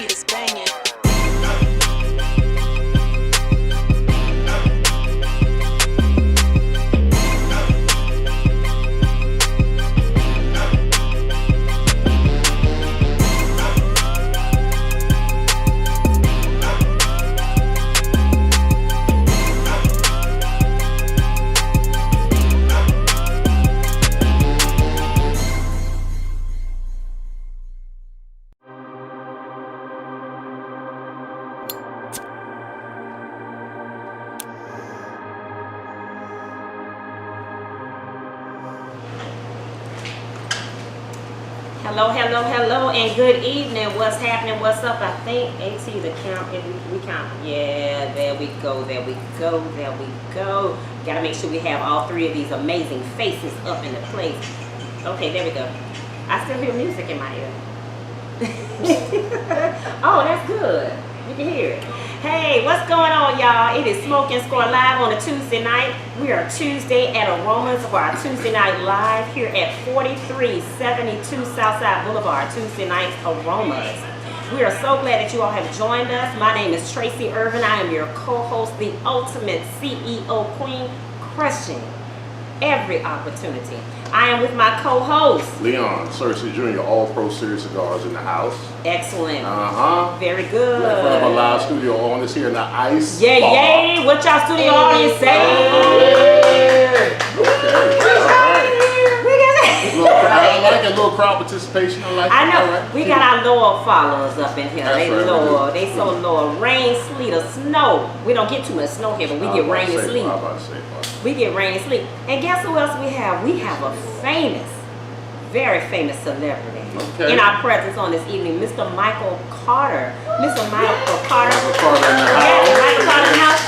beat is banging. Hello, and good evening. What's happening? What's up? I think AT the count. We count. Yeah, there we go. Gotta make sure we have all three of these amazing faces up in the place. Okay, there we go. I still hear music in my ear. Oh, that's good. You can hear it. Hey, what's going on, y'all? It is Smoke and Score Live on a Tuesday night. We are Tuesday at Aromas for our Tuesday night live here at 4372 Southside Boulevard. Tuesday nights Aromas. We are so glad that you all have joined us. My name is Tracy Irvin. I am your co-host, the ultimate CEO queen, crushing every opportunity. I am with my co-host Leon Cersei Jr., All-Pro Series Cigars in the house. Excellent. Very good. In front of a live studio on this here in the ice. Yay, bar. yay. What y'all studio audience say? I like a little crowd participation. I know. Right. We got our loyal followers up in here. They loyal. They so loyal. Rain, sleet, or snow. We don't get too much snow here, but we get rain and sleet. We get rain and sleet. And guess who else we have? We have a famous, very famous celebrity in our presence on this evening, Mr. Michael Carter. Mr. Michael Carter. Michael Carter in the house.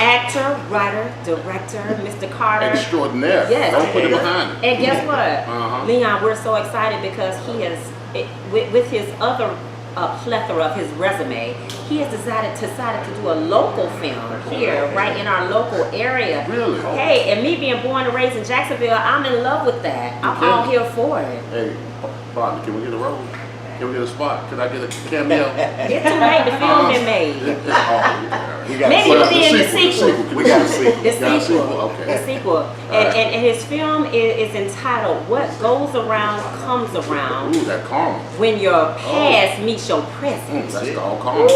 Actor, writer, director, Mr. Carter. Extraordinaire. Yes. Don't put it behind it. And guess what? Leon, we're so excited because he has, with his other plethora of his resume, he has decided to do a local film here, right in our local area. Really? Hey, and me being born and raised in Jacksonville, I'm in love with that. I'm all here for it. Hey, partner, can we get a role? Can we get a spot? Can I get a cameo? It's too late. The film been made. Maybe it'll be in the sequel. We got a sequel. The sequel. Okay. The sequel. And his film is entitled "What Goes Around Comes Around." Ooh, that karma. When your past meets your present. That's called karma.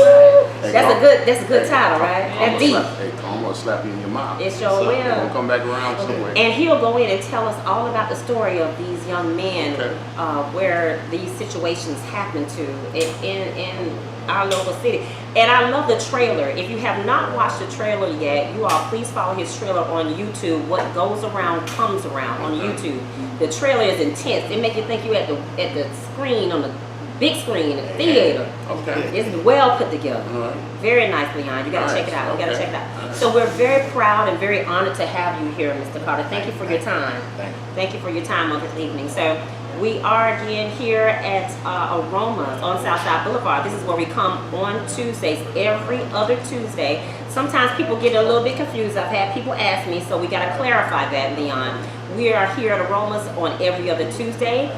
That's a good title, right? That's deep. Hey, karma will slap you in your mouth. It sure will. It'll come back around somewhere. And he'll go in and tell us all about the story of these young men, where these situations happen to in our local city. And I love the trailer. If you have not watched the trailer yet, you all please follow his trailer on YouTube. What Goes Around Comes Around on YouTube. The trailer is intense. It makes you think you're at the screen, on the big screen in the theater. Okay. It's well put together. Right. Very nice, Leon. You gotta check it out. You gotta check it out. So we're very proud and very honored to have you here, Mr. Carter. Thank you for your time. Thank you for your time on this evening. So we are again here at Aromas on Southside Boulevard. This is where we come on Tuesdays, every other Tuesday. Sometimes people get a little bit confused. I've had people ask me, so we got to clarify that, Leon. We are here at Aromas on every other Tuesday.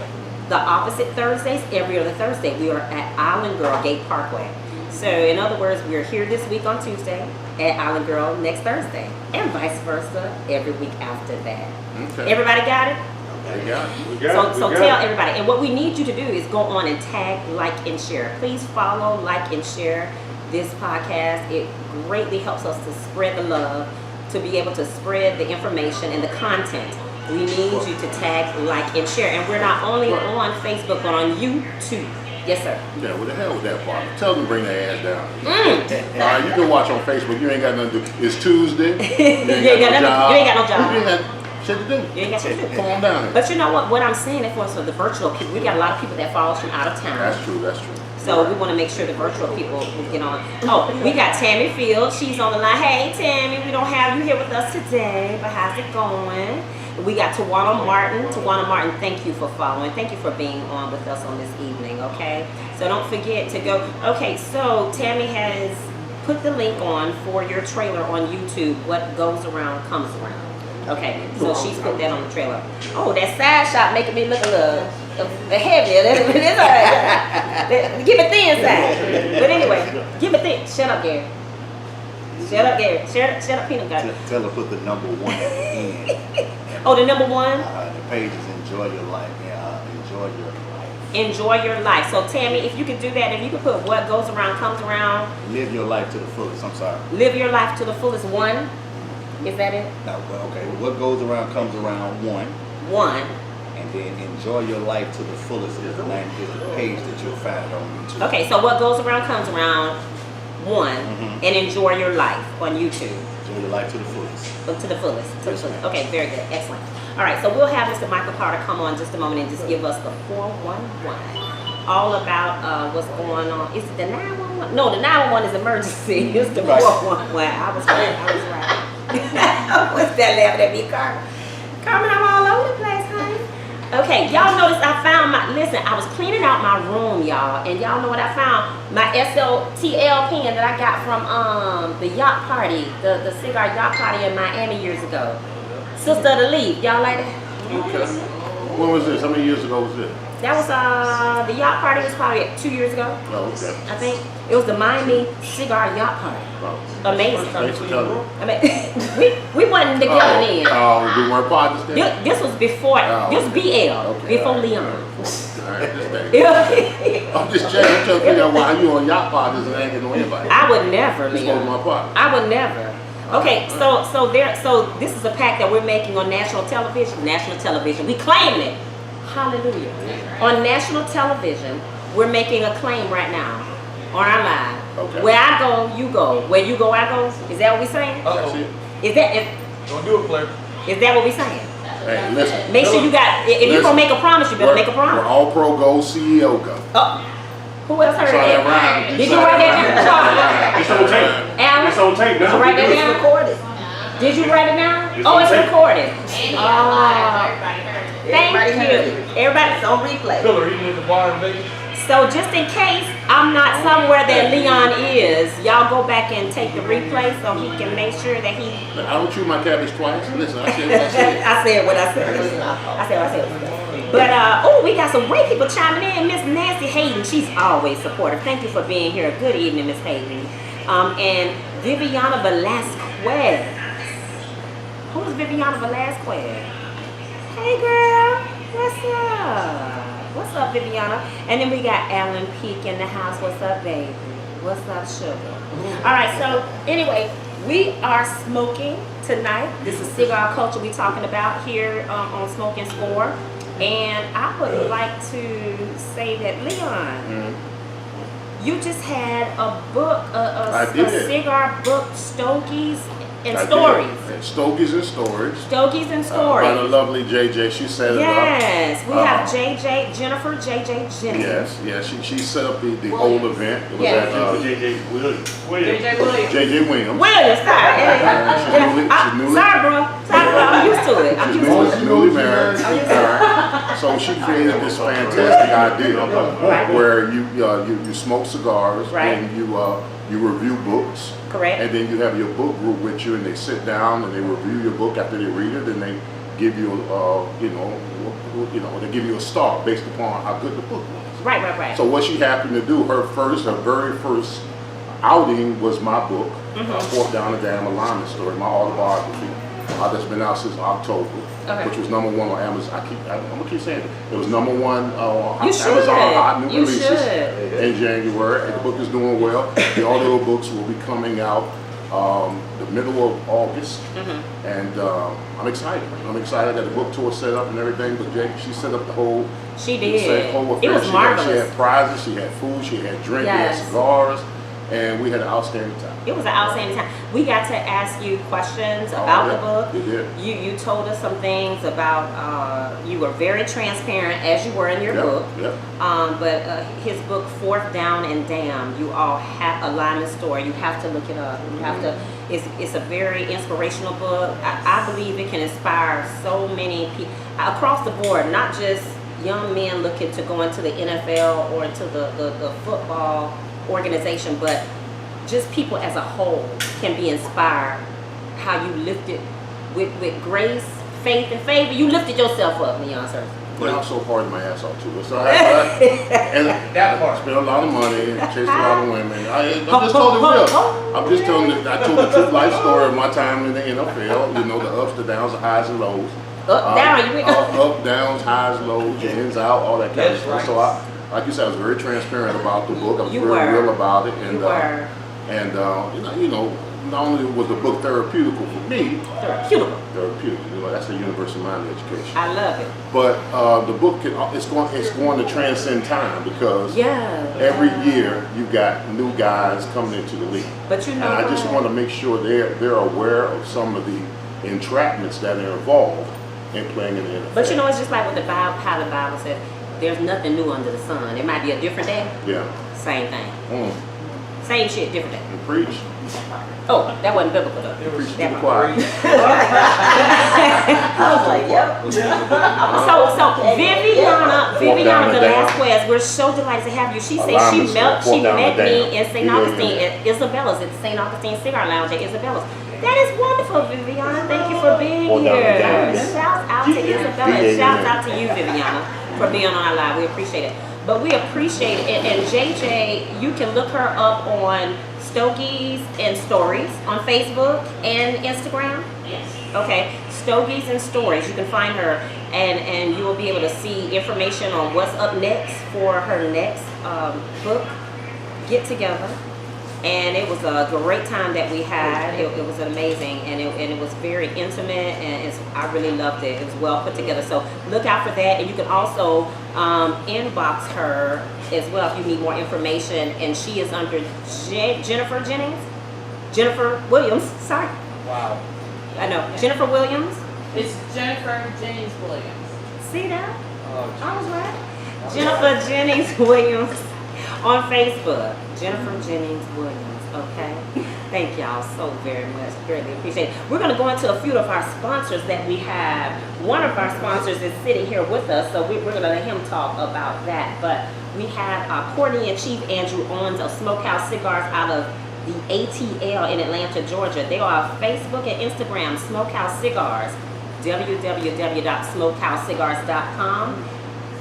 The opposite Thursdays, every other Thursday, we are at Island Girl Gate Parkway. So in other words, we're here this week on Tuesday, at Island Girl next Thursday, and vice versa every week after that. Okay. Everybody got it? So tell everybody. And what we need you to do is go on and tag, like, and share. Please follow, like, and share this podcast. It greatly helps us to spread the love, to be able to spread the information and the content. We need you to tag, like, and share. And we're not only on Facebook, but on YouTube. Yes, sir. Yeah, what the hell with that part? Tell them to bring their ass down. All right, you can watch on Facebook. You ain't got nothing to do. It's Tuesday. You ain't got no job. You ain't got no job. You ain't got shit to do. You ain't got shit to do. Come on down here. But you know what I'm saying it for the virtual people. We got a lot of people that follow us from out of town. That's true. So we want to make sure the virtual people will get on. Oh, we got Tammy Field. She's on the line. Hey, Tammy, we don't have you here with us today, but how's it going? We got Tawana Martin. Tawana Martin, thank you for following. Thank you for being on with us on this evening, okay? So don't forget to go. Okay, so Tammy has put the link on for your trailer on YouTube. What Goes Around Comes Around. Okay, so she's put that on the trailer. Oh, that side shot making me look a little heavier. That's all right. Give it thin side. But anyway, give it thin. Shut up, Gary. Shut up, Gary. Shut up, peanut butter. Tell her put the number 1 at the end. Oh, the number 1? The page is enjoy your life. Yeah, enjoy your life. Enjoy your life. So Tammy, if you could do that, if you could put what goes around comes around. Live your life to the fullest. I'm sorry. Live your life to the fullest. 1. Is that it? No, okay. What goes around comes around. 1. 1. And then enjoy your life to the fullest is the page that you'll find on YouTube. Okay, so what goes around comes around. 1. And enjoy your life on YouTube. Enjoy your life to the fullest. To the fullest. To the fullest. Okay, very good. Excellent. All right, so we'll have Mr. Michael Carter come on just a moment and just give us the 411. All about what's going on. Is it the 911? No, the 911 is emergency. It's the 411. I was right. What's that laughing at me, Carmen? Carmen, I'm all over the place, honey. Okay, y'all notice I found listen, I was cleaning out my room, y'all, and y'all know what I found? My SLTL pen that I got from the yacht party, the cigar yacht party in Miami years ago. Sister of the Leaf, y'all like that? Okay. When was this? How many years ago was this? That was the yacht party was probably 2 years ago. Oh, okay. I think it was the Miami cigar yacht party. Oh. Amazing. Thanks for telling me. I mean, we wasn't together then. We weren't partners then? This was before. This was BL, okay. before Leon. All right, I'm just checking. I'm trying to figure out why you on yacht partners and ain't getting no invite. I would never, This Leon. was my partner. I would never. Okay, so this is a pack that we're making on national television. National television. We claim it. Hallelujah. On national television, we're making a claim right now on our live. Okay. Where I go, you go. Where you go, I go. Is that what we're saying? That's it. Don't do it, Flair. Is that what we're saying? Hey, listen. Make sure you got. If you're gonna make a promise, you better make a Where promise. all pro goes, CEO go. Oh, who else heard Try that that? rhyme. Did you write that down? It's on tape. Alan, It's on tape. did you write that down? Recorded. Did you write it down? It's Oh, on it's tape. recorded. Everybody heard it. Thank you. Everybody. It's on replay. Pillar eating at the bar in Vegas. So just in case I'm not somewhere that Leon is, y'all go back and take the replay so he can make sure that he. I don't chew my cabbage twice. Listen, I said what I said. I said what I said. I said what I said. But oh, we got some great people chiming in. Miss Nancy Hayden, she's always supportive. Thank you for being here. Good evening, Miss Hayden. And Viviana Velasquez. Who's Viviana Velasquez? Hey girl, what's up? What's up, Viviana? And then we got Alan Peak in the house. What's up, baby? What's up, sugar? All right, so anyway, we are smoking tonight. This is Cigar Culture we talking about here on Smoking Score. And I would like to say that, Leon, you just had a book, a cigar book, Stogies and Stories. Stogies and Stories. Stogies and Stories. By the lovely JJ. She set it up. Yes, we have Jennifer Jennings. Yes. She set up the whole event. It was Yes. at JJ Williams. JJ Williams. Williams, sorry. Sorry, bro. I'm used to it. She's newly married. Alright. So she created this fantastic idea where you smoke cigars and you review books. Correct. And then you have your book group with you, and they sit down and they review your book after they read it, and they give you, they give you a star based upon how good the book was. Right. So what she happened to do, her very first outing was my book, Fourth Down the Damn Alignment Story, my autobiography. That's been out since October, which was #1 on Amazon. I'm gonna keep saying it. It was #1 on Amazon Hot New Releases in January. And the book is doing well. The audio books will be coming out the middle of August, and I'm excited. I'm excited that the book tour set up and everything. But she set up the whole. She did. Whole It was marvelous. She had prizes. She had food. She had drink. We had cigars. And we had an outstanding time. It was an outstanding time. We got to ask you questions about the book. You did. You told us some things about, you were very transparent as you were in your book. But his book, Fourth Down and Damn, you all have a alignment story. You have to look it up. You have to. It's a very inspirational book. I believe it can inspire so many people across the board, not just young men looking to go into the NFL or into the football organization, but just people as a whole can be inspired how you lifted with grace, faith, and favor. You lifted yourself up, Leon, sir. But I'm so hard my ass off too. So and I spent a lot of money and chased a lot of women. I'm just telling the real. I'm just telling I told the true life story of my time in the NFL. You know, the ups, the downs, the highs and lows. Up, downs, highs, lows, ins, out, all that kind of stuff. So like you said, I was very transparent about the book. I was very real about it, and you know, not only was the book therapeutical for me, therapeutic. You know, that's the universal mind education. I love it. But the book it's going to transcend time because every year you got new guys coming into the league. But you know, and I just want to make sure they're aware of some of the entrapments that are involved in playing in the NFL. But you know, it's just like what the Bible, how the Bible says, there's nothing new under the sun. It might be a different day. Yeah. Same thing. Same shit, different day. And preach. Oh, that wasn't biblical though. Preach to the choir. I was like, yep. So Viviana, the last class, we're so delighted to have you. She said she met me in St. Augustine at Isabella's, at the St. Augustine Cigar Lounge at Isabella's. That is wonderful, Viviana. Thank you for being here. Shout out to Isabella and shout out to you, Viviana, for being on our live. We appreciate it. But we appreciate it. And JJ, you can look her up on Stogies and Stories on Facebook and Instagram. Yes. Okay, Stogies and Stories. You can find her, and you will be able to see information on what's up next for her next book get together. And it was a great time that we had. It was amazing, and it was very intimate, and I really loved it. It was well put together. So look out for that, and you can also inbox her as well if you need more information. And she is under Jennifer Williams. Sorry. Wow. I know. Jennifer Williams. It's Jennifer Jennings Williams. See that? I was right. Jennifer Jennings Williams on Facebook. Jennifer Jennings Williams, okay? Thank y'all so very much. Greatly appreciate it. We're going to go into a few of our sponsors that we have. One of our sponsors is sitting here with us, so we're going to let him talk about that. But we have Courtney and Chief Andrew Owens of Smokehouse Cigars out of the ATL in Atlanta, Georgia. They are on Facebook and Instagram, Smokehouse Cigars, www.smokehousecigars.com.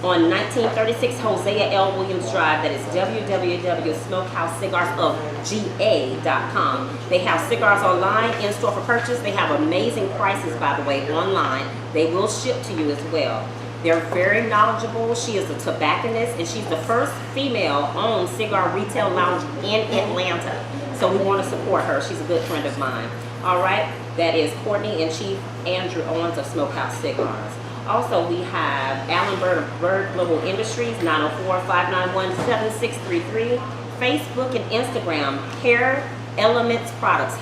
On 1936 Hosea L. Williams Drive, that is www.smokehousecigarsofga.com. They have cigars online, in store for purchase. They have amazing prices, by the way, online. They will ship to you as well. They're very knowledgeable. She is a tobacconist, and she's the first female-owned cigar retail lounge in Atlanta. So we want to support her. She's a good friend of mine. All right, that is Courtney and Chief Andrew Owens of Smokehouse Cigars. Also, we have Alan Bird of Bird Global Industries, 904-591-7633. Facebook and Instagram, Hair Elements Products.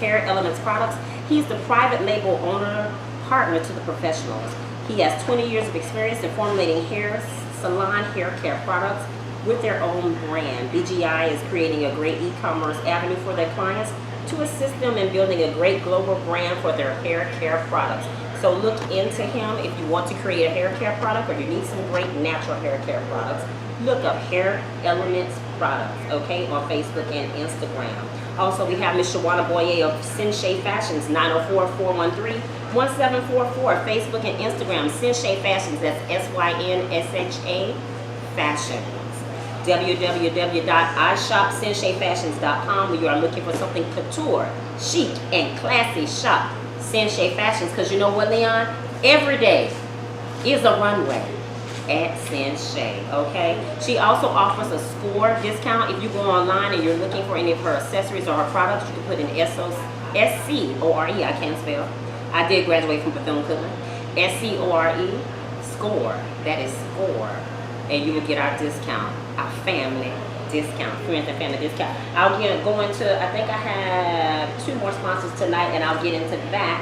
He's the private label owner, partner to the professionals. He has 20 years of experience in formulating hair salon hair care products with their own brand. BGI is creating a great e-commerce avenue for their clients to assist them in building a great global brand for their hair care products. So look into him if you want to create a hair care product or you need some great natural hair care products. Look up Hair Elements Products, okay, on Facebook and Instagram. Also, we have Ms. Shawana Boye of Sinshay Fashions, 904-413-1744, Facebook and Instagram, Sinshay Fashions, that's SYNSHA Fashions. www.ishopsinshayfashions.com where you are looking for something couture, chic, and classy. Shop Sinshay Fashions, because you know what, Leon? Every day is a runway at Sinshay, okay? She also offers a score discount. If you go online and you're looking for any of her accessories or her products, you can put in SCORE, I can't spell. I did graduate from Bethune-Cookman. SCORE, score, that is score. And you will get our discount, our family discount, friends and family discount. I'll go into, I think I have 2 more sponsors tonight, and I'll get into that.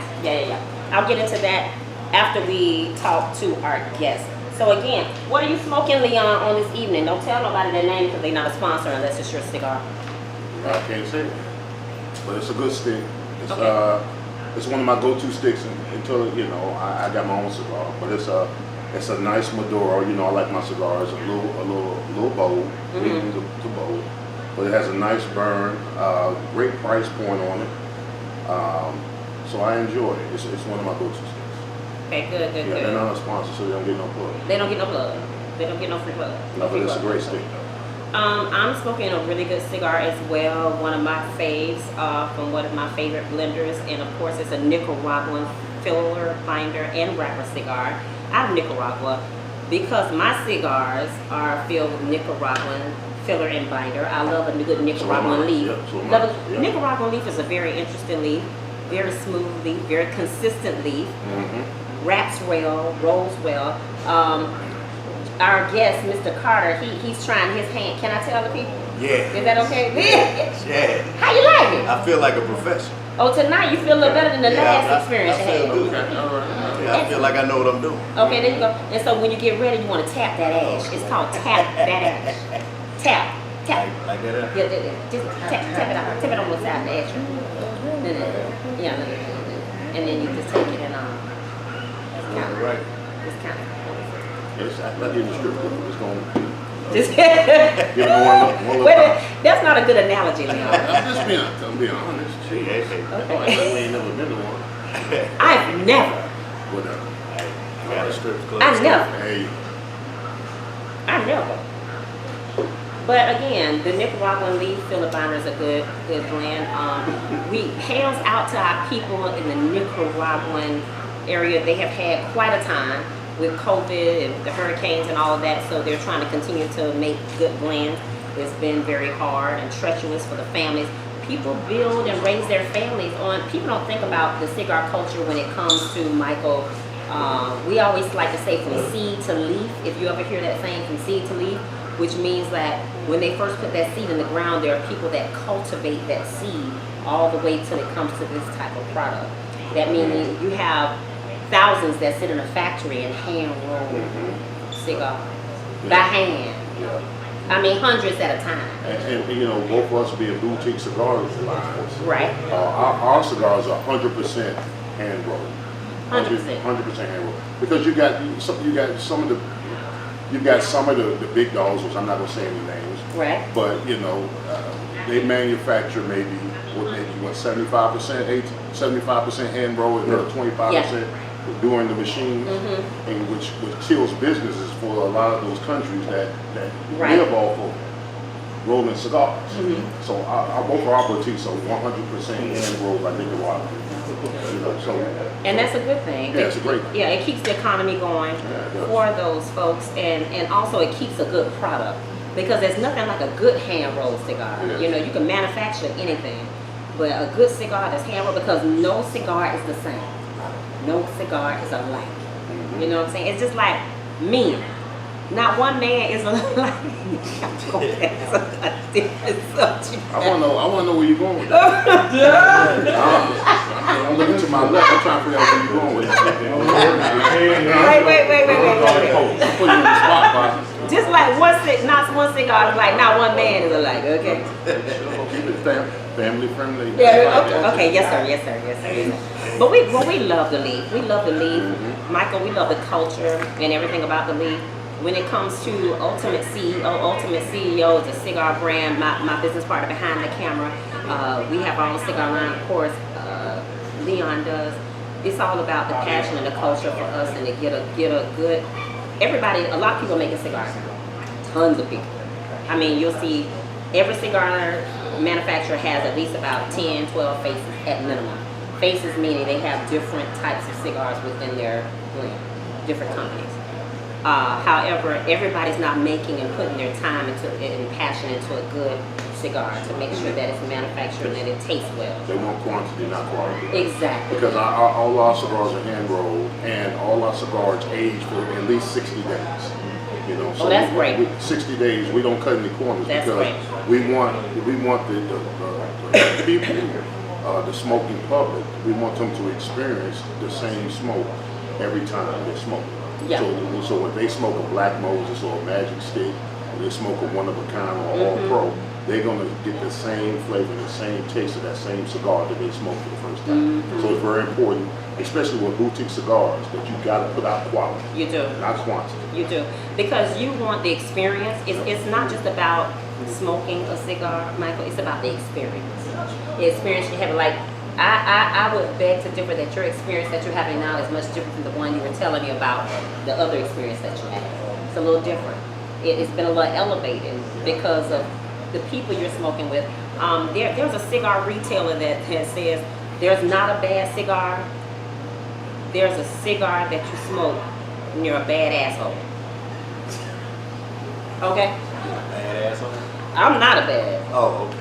I'll get into that after we talk to our guests. So again, what are you smoking, Leon, on this evening? Don't tell nobody their name because they're not a sponsor unless it's your cigar. I can't say it, but it's a good stick. It's okay. It's one of my go-to sticks until I got my own cigar. But it's a nice Maduro. I like my cigars a little bold, medium to bold, but it has a nice burn, great price point on it. So I enjoy it. It's one of my go-to sticks. Okay, good, good, Yeah, good. they're not a sponsor, so they don't get no plug. They don't get no plug. They don't get no free plug. No, but it's a great stick. I'm smoking a really good cigar as well. One of my faves from one of my favorite blenders, and of course it's a Nicaraguan filler, binder, and wrapper cigar out of Nicaragua, because my cigars are filled with Nicaraguan filler and binder. I love a good Nicaraguan leaf. Nicaraguan leaf is a very interesting leaf, very smooth leaf, very consistent leaf. Wraps well, rolls well. Our guest, Mr. Carter, he's trying his hand. Can I tell the people? Yeah. Is that okay? Yeah. How you like it? I feel like a professional. Oh, tonight you feel a little better than the last experience I you feel had. good. Okay, all right. Yeah, I feel like I know what I'm doing. Okay, there you go. And so when you get ready, you want to tap that ash. It's called tap that ash. Tap. Like that? Yeah. Just tap it out. Tap it on the side of the ash. Yeah. And then you just take it and Right. It's kind of. It's like in the strip club. It's going to Just give them one look. wait a minute, that's not a good analogy, Leon. I'm just being honest. Gee, Hey. we ain't never been to one. I've never. Whatever. I got a strip club. Hey, I never. But again, the Nicaraguan leaf filler binder is a good blend. We hails out to our people in the Nicaraguan area. They have had quite a time with COVID and the hurricanes and all of that, so they're trying to continue to make good blends. It's been very hard and treacherous for the families. People build and raise their families on, people don't think about the cigar culture when it comes to, Michael, we always like to say from seed to leaf, if you ever hear that saying, from seed to leaf, which means that when they first put that seed in the ground, there are people that cultivate that seed all the way till it comes to this type of product. That means you have thousands that sit in a factory and hand roll cigars by hand. I mean, hundreds at a time. and you know, both of us being boutique cigar lines. Right. Our cigars are 100% hand rolled. 100%. 100% hand rolled. Because you got some of the big dogs, which I'm not gonna say any names. Right. But you know, they manufacture maybe 75% hand roll and another 25% during the machines, and which kills businesses for a lot of those countries that live off of rolling cigars. So both our boutiques are 100% hand rolled by Nicaragua. You know, so And that's a good thing. yeah, it's a great. Yeah, it keeps the economy going for those folks, and also it keeps a good product, because there's nothing like a good hand rolled cigar. Yes. You know, you can manufacture anything, but a good cigar that's hand rolled, because no cigar is the same. No cigar is alike. You know what I'm saying? It's just like men. Not one man is alike. I wanna know where you're going with that. I'm looking to my left. I'm trying to figure out where you're going with that. Wait. I'm putting you on the spot, boss. Just like not one cigar is like, not one man is alike, okay? Keep it family friendly. Yeah, okay, yes sir. But we love the leaf. We love the leaf. Michael, we love the culture and everything about the leaf. When it comes to Ultimate CEO is a cigar brand, my business partner behind the camera. We have our own cigar line, of course, Leon does. It's all about the passion and the culture for us, and to get a good, everybody, a lot of people making cigars now. Tons of people. I mean, you'll see every cigar manufacturer has at least about 10, 12 faces at minimum. Faces meaning they have different types of cigars within their blend, different companies. However, everybody's not making and putting their time and passion into a good cigar to make sure that it's manufactured and that it tastes well. They want quantity, not quality. Exactly. Because all our cigars are hand rolled, and all our cigars age for at least 60 days. You know, so that's great. 60 days, we don't cut any corners. That's because great. we want the people, the smoking public, we want them to experience the same smoke every time they smoke. Yeah. So when they smoke a Black Moses or a Magic Stick, or they smoke a one of a kind or All Pro, they're gonna get the same flavor, the same taste of that same cigar that they smoked for the first time. So it's very important, especially with boutique cigars, that you gotta put out quality. You do. Not quantity. You do. Because you want the experience. It's not just about smoking a cigar, Michael. It's about the experience. The experience you have, like I would beg to differ that your experience that you're having now is much different from the one you were telling me about, the other experience that you had. It's a little different. It's been a little elevated because of the people you're smoking with. There's a cigar retailer that says there's not a bad cigar. There's a cigar that you smoke when you're a bad asshole. Okay? Bad asshole? I'm not a bad. Oh, okay.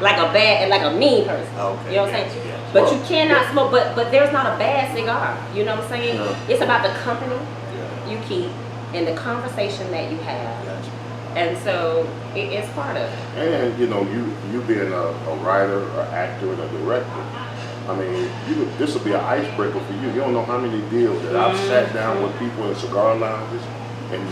Like a mean person. Okay. You know what I'm saying? Yeah. But you cannot smoke, but there's not a bad cigar. You know what I'm saying? No. It's about the company Yeah. you keep and the conversation that you have. Gotcha. And so it's part of it. And you know, you being a writer, an actor, and a director, I mean, this will be an icebreaker for you. You don't know how many deals that I've sat down with people in cigar lounges and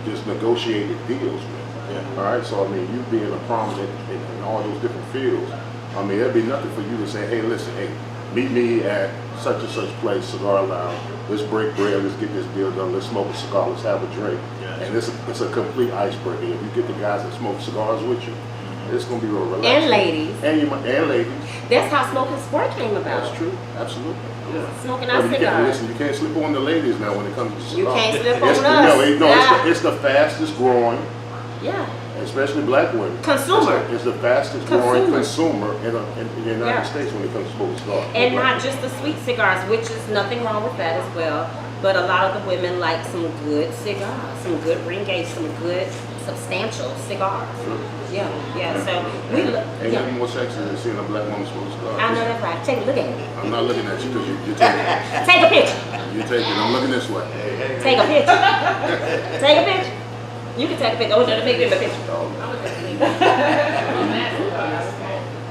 just negotiated deals with. Yeah. All right, so I mean, you being a prominent in all those different fields, I mean, it'd be nothing for you to say, hey, listen, hey, meet me at such and such place, cigar lounge. Let's break bread. Let's get this deal done. Let's smoke a cigar. Let's have a drink. Yeah. And it's a complete icebreaker. If you get the guys that smoke cigars with you, it's gonna be real relaxing. And ladies. And ladies. That's how Smoking Sport came about. That's true. Absolutely. Yeah. Smoking But our you can't, cigars. listen, you can't slip on the ladies now when it comes to cigars. You can't slip It's on the- us. No, Yeah. it's the fastest growing, Yeah. especially black women. Consumer. It's the fastest growing Consumer. consumer in the United Yeah. States when it comes to smoking cigars. And not just the sweet cigars, which is nothing wrong with that as well. But a lot of the women like some good cigars, some good ring gauge, some good substantial cigars. Sure. Yeah, yeah. So we look. Ain't Yeah. nothing more sexy than seeing a black woman smoke cigars. I know that's right. Take a look at it. I'm not looking at you because you're taking it. Take a picture. You're taking it. I'm looking this way. Take a picture. Take a picture. You can take a picture. Oh, no, make them a picture. Oh,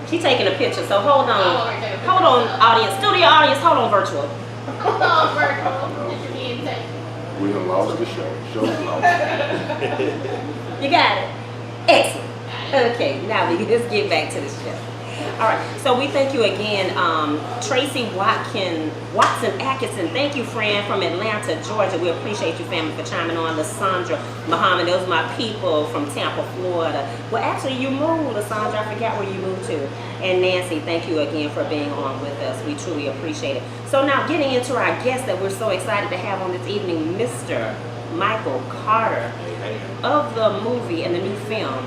She's taking a picture. So hold on. Hold on, audience. Studio audience. Hold on, virtual. Oh, Virgil, get your hand taken. we done lost the show. Show's lost. You got it. Excellent. Okay, now let's get back to the show. All right, so we thank you again, Tracy Watson Atkinson. Thank you, Fran, from Atlanta, Georgia. We appreciate you, family, for chiming on. Lysandra Muhammad, those are my people from Tampa, Florida. Well, actually, you moved, Lysandra. I forgot where you moved to. And Nancy, thank you again for being on with us. We truly appreciate it. So now, getting into our guest that we're so excited to have on this evening, Mr. Michael Carter of the movie and the new film.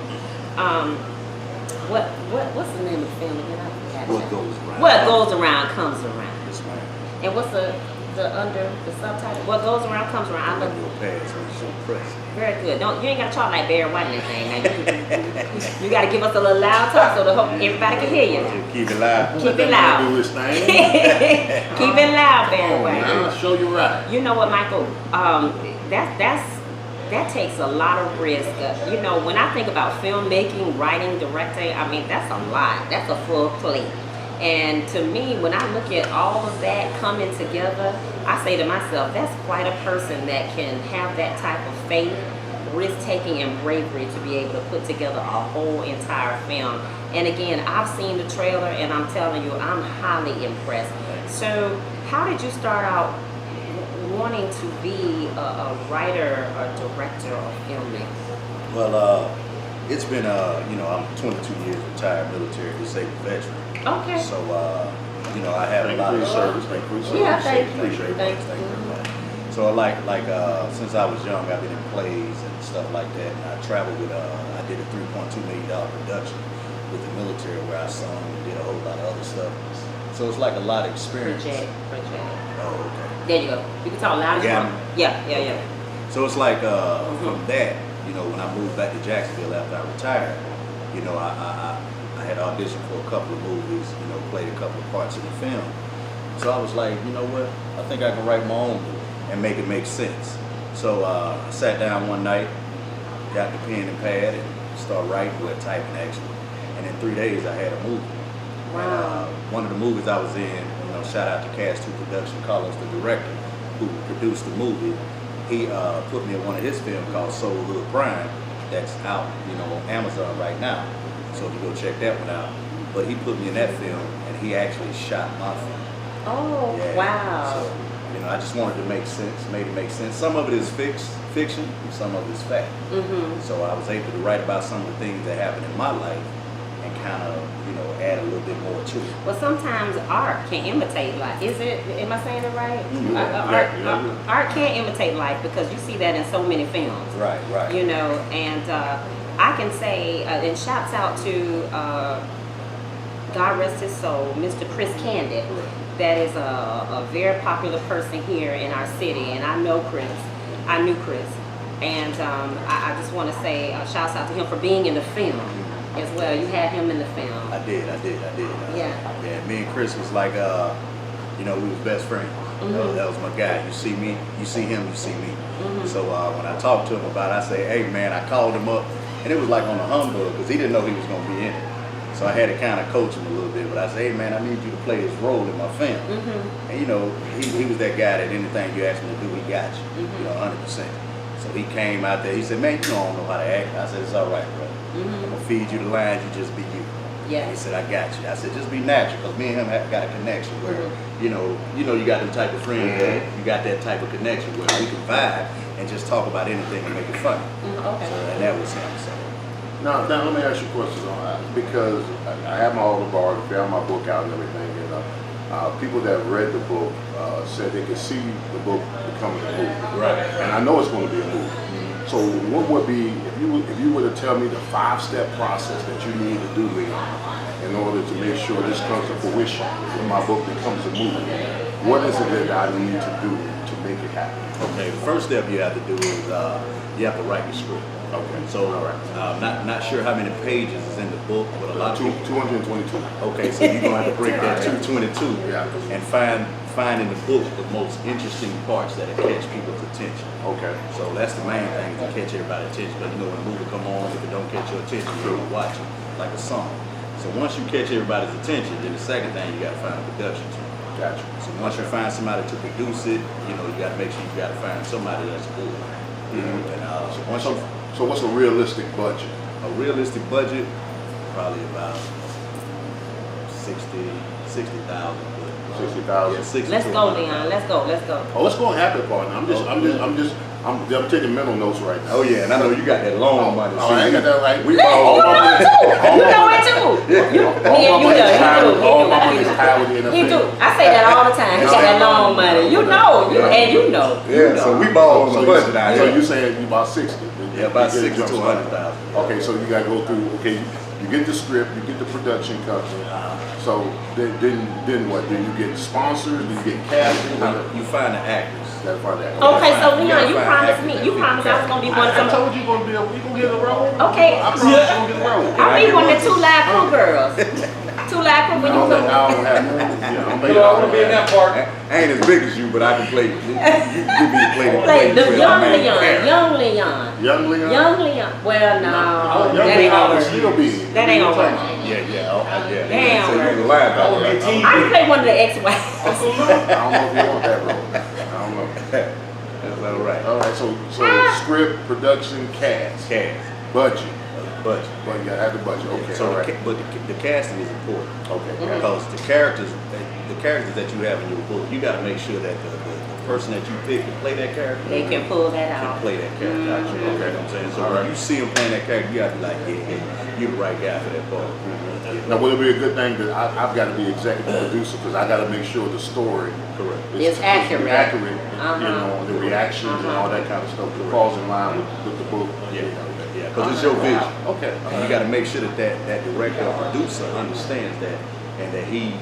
What's the name of the film again? I forgot. What goes around? What goes around comes around. Yes, ma'am. And what's the under the subtitle? What goes around comes around. I Love love your past when you're so present. very good. You ain't gotta talk like Barry White and anything. Now, you gotta give us a little loud talk so that everybody can hear you. Just keep it live. Keep it Do loud. his thing. Keep it loud, Barry Oh, White. man, I'll show you right. You know what, Michael? That takes a lot of risk. You know, when I think about filmmaking, writing, directing, I mean, that's a lot. That's a full plate. And to me, when I look at all of that coming together, I say to myself, that's quite a person that can have that type of faith, risk-taking, and bravery to be able to put together a whole entire film. And again, I've seen the trailer, and I'm telling you, I'm highly impressed. So how did you start out wanting to be a writer, a director, or filmmaker? Well, it's been, I'm 22 years retired military disabled veteran. Okay. So, I have a lot of service. Thank you for your service. Yeah, thank you. Appreciate it. Thank Thank you you. very much. So, since I was young, I've been in plays and stuff like that. And I traveled with, I did a $3.2 million production with the military where I sung and did a whole lot of other stuff. So it's like a lot of experience. Project. Oh, okay. There you go. You can talk loud as you Yeah. want. Yeah. So it's like from that, when I moved back to Jacksonville after I retired, I had auditioned for a couple of movies, played a couple of parts in the film. So I was like, you know what? I think I can write my own movie and make it make sense. So I sat down one night, got the pen and pad, and started writing, typing actually. And in 3 days, I had a movie. Wow. And, one of the movies I was in, shout out to Cast 2 Production, Carlos, the director, who produced the movie. He put me in one of his films called Soul Hood Prime, that's out, on Amazon right now. So if you go check that one out. But he put me in that film, and he actually shot my film. Oh, Yeah. wow. So, I just wanted to make sense, made it make sense. Some of it is fiction, and some of it is fact. Mm-hmm. So I was able to write about some of the things that happened in my life and kind of, add a little bit more to it. Well, sometimes art can imitate life. Am I saying it right? Mm-hmm. Art can imitate life because you see that in so many films. Right. And I can say, and shouts out to, God rest his soul, Mr. Chris Candice. That is a very popular person here in our city, and I knew Chris. And I just want to say shouts out to him for being in the film as well. You had him in the film. I did. Yeah, Me and Chris was like, we was best friends. That was my guy. You see me, you see him, you see me. So when I talked to him about it, I say, hey man, I called him up, and it was like on a humbug because he didn't know he was going to be in it. So I had to kind of coach him a little bit, but I said, hey man, I need you to play this role in my film. And he was that guy that anything you ask him to do, he got you, 100%. So he came out there, he said, man, I don't know how to act. I said, it's all right, bro. I'm gonna feed you the lines, you just be you. Yeah. He said, I got you. I said, just be natural, because me and him have got a connection where, you got them type of friends that you got that type of connection where we can vibe and just talk about anything and make it funny. Okay. So, and that was him. So. Now let me ask you questions on that because I have my autobiography, I have my book out and everything, and people that have read the book said they could see the book becoming a movie. Right. And I know it's going to be a movie. So what would be, if you were to tell me the 5-step process that you need to do, Leon, in order to make sure this comes to fruition, when my book becomes a movie, what is it that I need to do to make it happen? Okay, the first step you have to do is you have to write the script. Okay. So not sure how many pages is in the book, but a lot of people. 222. Okay, so you're gonna have to break that 222 Yeah. and find in the book the most interesting parts that catch people's attention. Okay. So that's the main thing, is to catch everybody's attention. Because when a movie come on, if it don't catch your attention, you don't watch it like a song. So once you catch everybody's attention, then the second thing you gotta find a production team. Gotcha. So once you find somebody to produce it, you gotta make sure you gotta find somebody that's good. And So what's a realistic budget? a realistic budget, probably about 60,000. 60,000. Yeah, 60 Let's to go, 100,000. Leon. Let's go. Oh, let's go and have that partner. I'm taking mental notes right now. Oh yeah, and I know you got that long money. Oh, I ain't got that right. We You know it too. All my money is tied with the NFL. He do. I say that all the time. He got that long money. You know. Yeah, so we ball on the budget out So here. you saying you about 60? Yeah, about You get 60 a to jump start. 100,000. Okay, so you gotta go through. Okay, you get the script, you get the production company. So then what? Then you get sponsors, then you get casting. You find the actors. That's part of that. Okay, so You Leon, gotta you find promised actors me. that You fit promised I was gonna be one of I them. told you gonna get a role. Okay. I promised you gonna get a role. I'll be one of the 2 live crew girls. 2 live crew when you I go. don't have that. Yeah, I'm I want to be in that part. I ain't as big as you, but I can play. You give me the Play the with young my main Leon. character. Young Leon. Young Leon. Well, no. Young That ain't Leon gonna will work. still be. That ain't gonna work. Yeah. Damn, So you right. was lying I about want to be that. TV. I can play one of the ex-wives. I don't know if you want that role. I don't know. That's all right. All right, so script, production, cast, Cash, budget. budget. But you gotta have the budget. Okay, So, all right. but the casting is important. Okay. Because the characters that you have in your book, you got to make sure that the person that you pick to play that character They can pull that can out. play that character out. You know what I'm saying? So when you see him playing that character, you got to be like, yeah, you're the right guy for that part. Now, would it be a good thing that I've got to be executive producer because I got to make sure the story Correct. It's accurate. accurate, you know, the reactions and all that kind of stuff that falls in line with the book. Yeah, because it's your vision. Okay. And you got to make sure that director or producer understands that, and that he,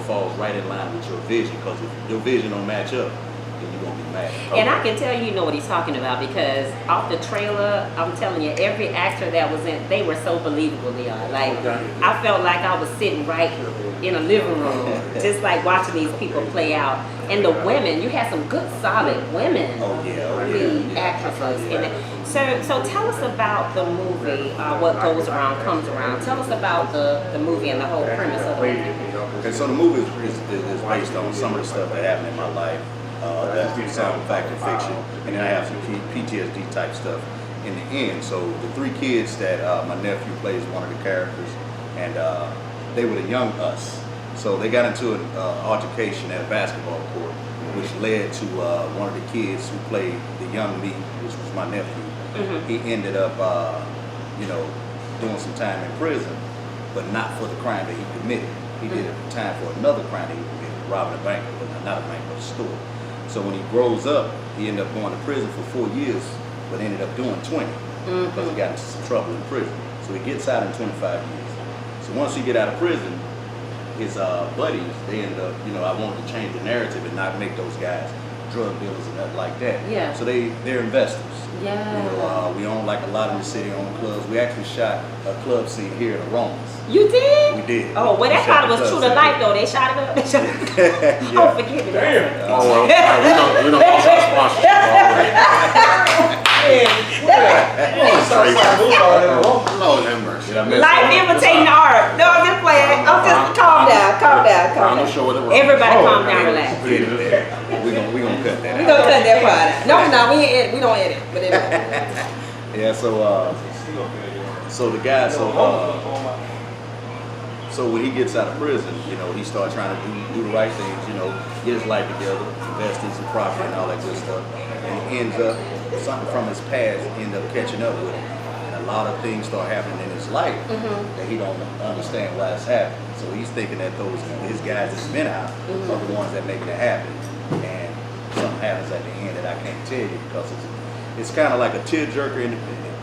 falls right in line with your vision. Because if your vision don't match up, then you're gonna be mad. And I can tell you know what he's talking about because off the trailer, I'm telling you, every actor that was in, they were so believable, Leon. Like, I felt like I was sitting right in a living room, just like watching these people play out. And the women, you had some good, solid women lead actresses in it. So tell us about the movie, What Goes Around Comes Around. Tell us about the movie and the whole premise of the movie. Okay, so the movie is based on some of the stuff that happened in my life. That's some fact and fiction, and then I have some PTSD type stuff in the end. So the 3 kids that my nephew plays one of the characters, and they were the young us. So they got into an altercation at a basketball court, which led to one of the kids who played the young me, which was my nephew. He ended up, doing some time in prison. but not for the crime that he committed. He did it time for another crime that he committed, robbing a bank, but not a bank, but a store. So when he grows up, he ended up going to prison for 4 years, but ended up doing 20 because he got into some trouble in prison. So he gets out in 25 years. So once he get out of prison, his buddies, they ended up, I wanted to change the narrative and not make those guys drug dealers and nothing like that. Yeah. So they're investors. Yeah. We own like a lot in the city, own clubs. We actually shot a club scene here in the Romans. You did? We did. Oh, well, that probably was true to life, though. They shot it up. They shot it up. Yeah. Oh, forgive me. Damn. Oh, well, we don't want our sponsorship already. Lord have mercy. Life imitating art. No, I'm just playing. I'm just calm down. Final show with the Romans. Everybody calm down, relax. We're gonna cut that We out. gonna cut that part out. No, we ain't edit. We don't edit. But anyway. Yeah, so the guy, so when he gets out of prison, he starts trying to do the right things, get his life together, invest in some property and all that good stuff. And he ends up, something from his past end up catching up with him. And a lot of things start happening in his life that he don't understand why it's happening. So he's thinking that his guys that's been out are the ones that making it happen. And something happens at the end that I can't tell you because it's kind of like a tearjerker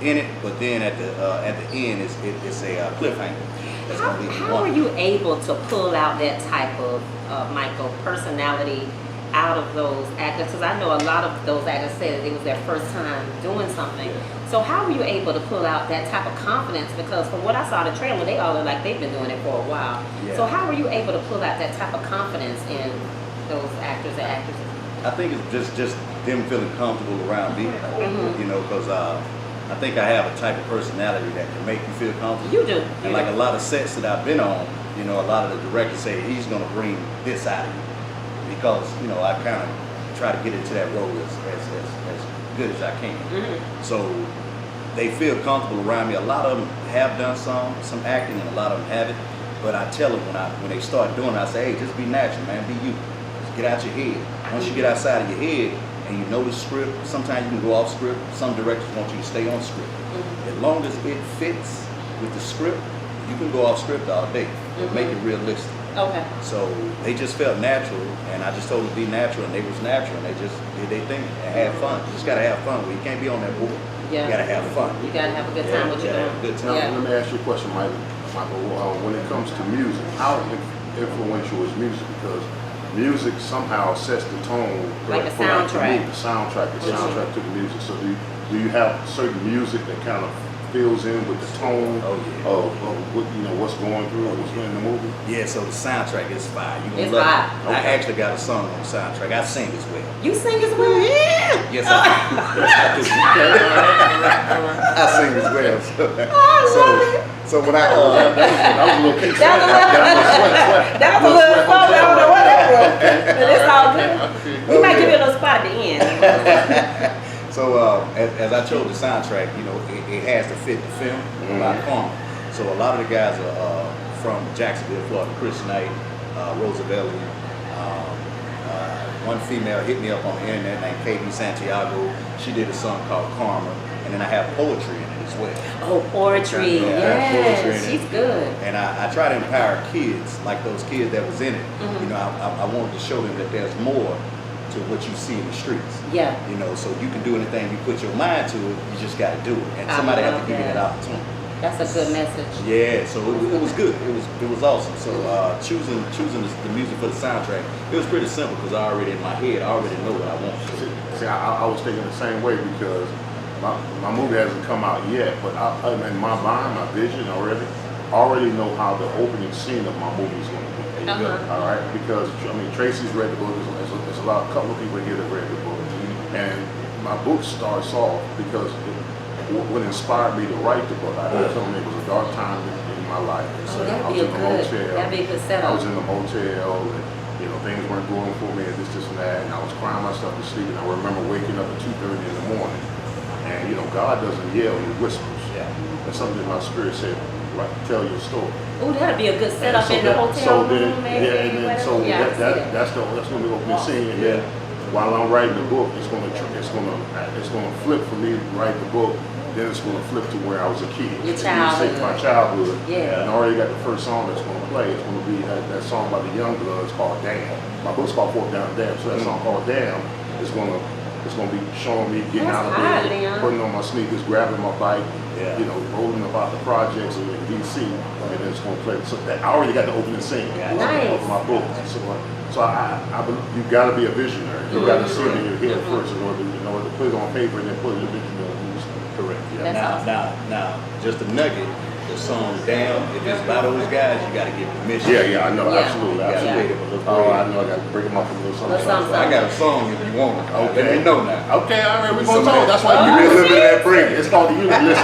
in it, but then at the end it's a cliffhanger. That's gonna be How are you able to pull out that type of Michael personality out of those actors? Because I know a lot of those actors said that it was their first time doing something. So how were you able to pull out that type of confidence? Because from what I saw the trailer, they all look like they've been doing it for a while. Yeah. So how were you able to pull out that type of confidence in those actors and actresses? I think it's just them feeling comfortable around me, because I think I have a type of personality that can make you feel comfortable. You do. And like a lot of sets that I've been on, a lot of the directors say he's gonna bring this out of you because I kind of try to get into that role as good as I can. So they feel comfortable around me. A lot of them have done some acting, and a lot of them haven't. But I tell them when they start doing it, I say, hey, just be natural, man. Be you. Just get out your head. Once you get outside of your head and you know the script, sometimes you can go off script. Some directors want you to stay on script. As long as it fits with the script, you can go off script all day. Make it realistic. Okay. So they just felt natural, and I just told them to be natural, and they was natural, and they just did their thing and had fun. You just gotta have fun. You can't be on that board. Yeah. You gotta have fun. You gotta have a good time with you your gotta have a good time. Yeah. Now, let me ask you a question, Michael. When it comes to music, how influential is music? Because music somehow sets the tone. Like a for soundtrack. The soundtrack to the music. So do you have certain music that kind of fills in with the tone of what what's going through, what's in the movie? Yeah, so the soundtrack is fire. You It's love fire. it. I actually got a song on the soundtrack. I sing as well. You sing as well? Yeah. Yes, I do. I sing as well. So when I that was a little kick. That was a little fun. I don't know what that was. But it's all good. We might give you a little spot at the end. So as I chose the soundtrack, it has to fit the film about Karma. So a lot of the guys are from Jacksonville, Florida. Chris Knight, Roosevelt. One female hit me up on the internet named KB Santiago. She did a song called Karma, and then I have poetry in it as well. Oh, poetry. Yeah, Yes, poetry in it. she's good. And I try to empower kids, like those kids that was in it. I wanted to show them that there's more to what you see in the streets. Yeah. So you can do anything you put your mind to it, you just got to do it. And somebody has to give you that opportunity. That's a good message. Yeah, so it was good. It was awesome. So choosing the music for the soundtrack, it was pretty simple because I already in my head, I already know what I want. See, I was thinking the same way because my movie hasn't come out yet, but in my mind, my vision already know how the opening scene of my movie is going to be. All right, because Tracy's read the book. There's a couple of people here that read the book, and my book starts off because what inspired me to write the book. I told me it was a dark time in my life. So I was in the motel. That'd be a good setup. I was in the motel, and things weren't going for me, and this and that, and I was crying myself to sleep. And I remember waking up at 2:30 in the morning, and God doesn't yell; He whispers. Yeah. That's something my spirit said. Right, tell your story. Oh, that'd be a good setup in the hotel So room, then, maybe. that's going to be opening scene, and then while I'm writing the book, it's going to flip for me to write the book then it's going to flip to where I was a kid. Your And childhood. you say my childhood. Yeah. And I already got the first song that's going to play. It's going to be that song by the Youngbloods called Damn. My book's called Fork Down Damn. So that song called Damn is going to be showing me getting That's out of hot, bed, Leon. putting on my sneakers, grabbing my bike, Yeah. you know, rolling about the projects in DC, and then it's going to play. So that, I already got the opening scene Nice. of my book. So I believe you got to be a visionary. You got to see it in your head first in order to put it on paper and then put it in the visionary. Correct. Yeah. That's Now, just a nugget. The song "Down." If it's by those guys, you got to get permission. Yeah, I know, Yeah. absolutely, You gotta absolutely. wait a little Oh, I bit. know, I got to break them up a little Little something. something. I got a song if you want it. Okay. Let me know now. Okay, all right, we're Somebody- gonna talk. That's why you give me a little bit of that break. It's called the universe.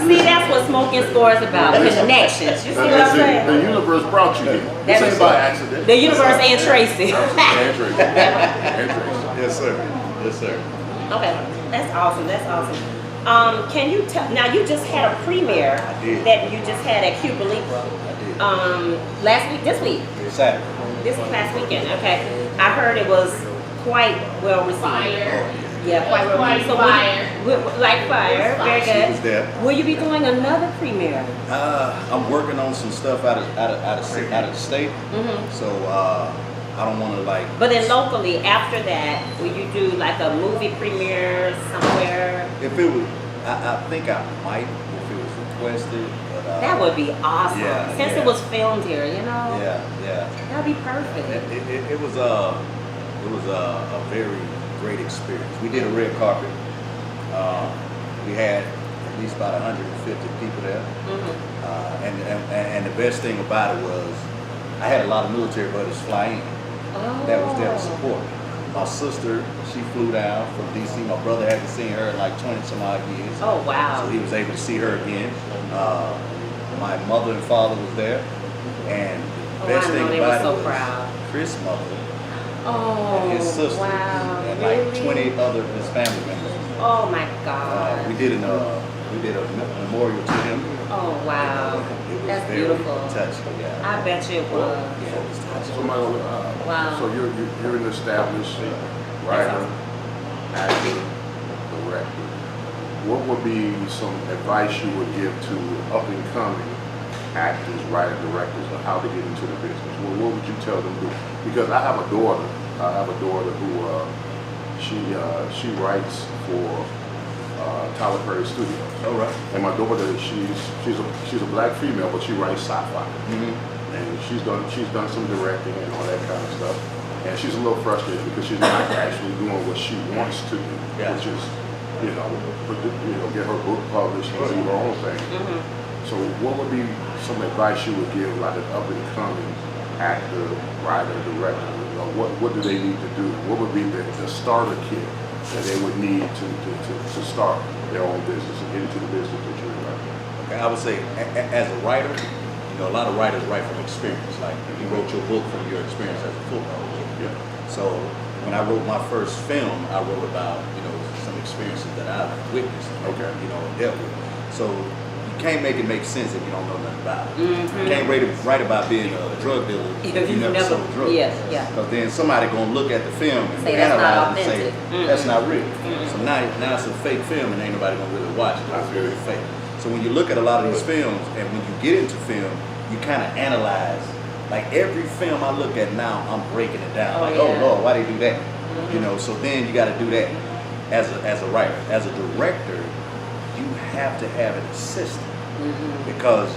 See, that's what smoking score is about. Connections. You see what I'm saying? The universe brought you here. That This is ain't by accident. The universe and Tracy. And Tracy. And Tracy. Yes, sir. Yes, sir. Okay, that's awesome. That's awesome. Can you tell? Now you just had a premiere I did. that you just had at Cuba Libre. I did. Last week, this week, Saturday. this last weekend. Okay, I heard it was quite well received. Fire. Yeah, quite well Like received. So fire. like fire. Very She was good. there. Will you be doing another premiere? I'm working on some stuff out of the state. Mm-hmm. So I don't want to like. But then locally, after that, will you do like a movie premiere somewhere? If it was, I think I might if it was requested. But That would be awesome. Yeah, Since yeah. it was filmed here, you know? Yeah. That'd be perfect. It was a very great experience. We did a red carpet. We had at least about 150 people there. Mm-hmm. And the best thing about it was I had a lot of military buddies fly in that was there to support me. My sister, she flew down from DC. My brother hadn't seen her in like 20 some odd years. Oh, wow. So he was able to see her again. My mother and father was there. And the best I know, thing they were about so it was proud. Chris' mother Oh, and his sister wow. and Really? like 20 other of his family members. Oh, my God. We did a memorial to him. Oh, wow. It was That's very beautiful. touching. Yeah. I bet you it was. Yeah, it was touching. So, Michael, Wow. so you're an established writer, actor, director. What would be some advice you would give to up and coming actors, writers, directors, on how to get into the business? What would you tell them to do? Because I have a daughter. Who she writes for Tyler Perry Studios. All right. And my daughter, she's a black female, but she writes sci-fi. And she's done some directing and all that kind of stuff. And she's a little frustrated because she's not actually doing what she wants to do, Yeah. which is, get her book published and do her own thing. So what would be some advice you would give like an up and coming actor, writer, director? What do they need to do? What would be the starter kit that they would need to start their own business and get into the business that you're in? Okay, I would say as a writer, a lot of writers write from experience. Like you wrote your book from your experience as a football player. Yeah. So when I wrote my first film, I wrote about some experiences that I've witnessed. Okay. Dealt with. So you can't make it make sense if you don't know nothing about it. You can't write about being a drug dealer if you never sold drugs. Yeah. Because then somebody gonna look at the film and Say that's not analyze it and say authentic. that's not real. So now it's a fake film and ain't nobody gonna really watch it. It's very fake. So when you look at a lot of these films and when you get into film, you kind of analyze. Like every film I look at now, I'm breaking it down. Oh Lord, why they do that? So then you got to do that as a writer. As a director, you have to have an assistant because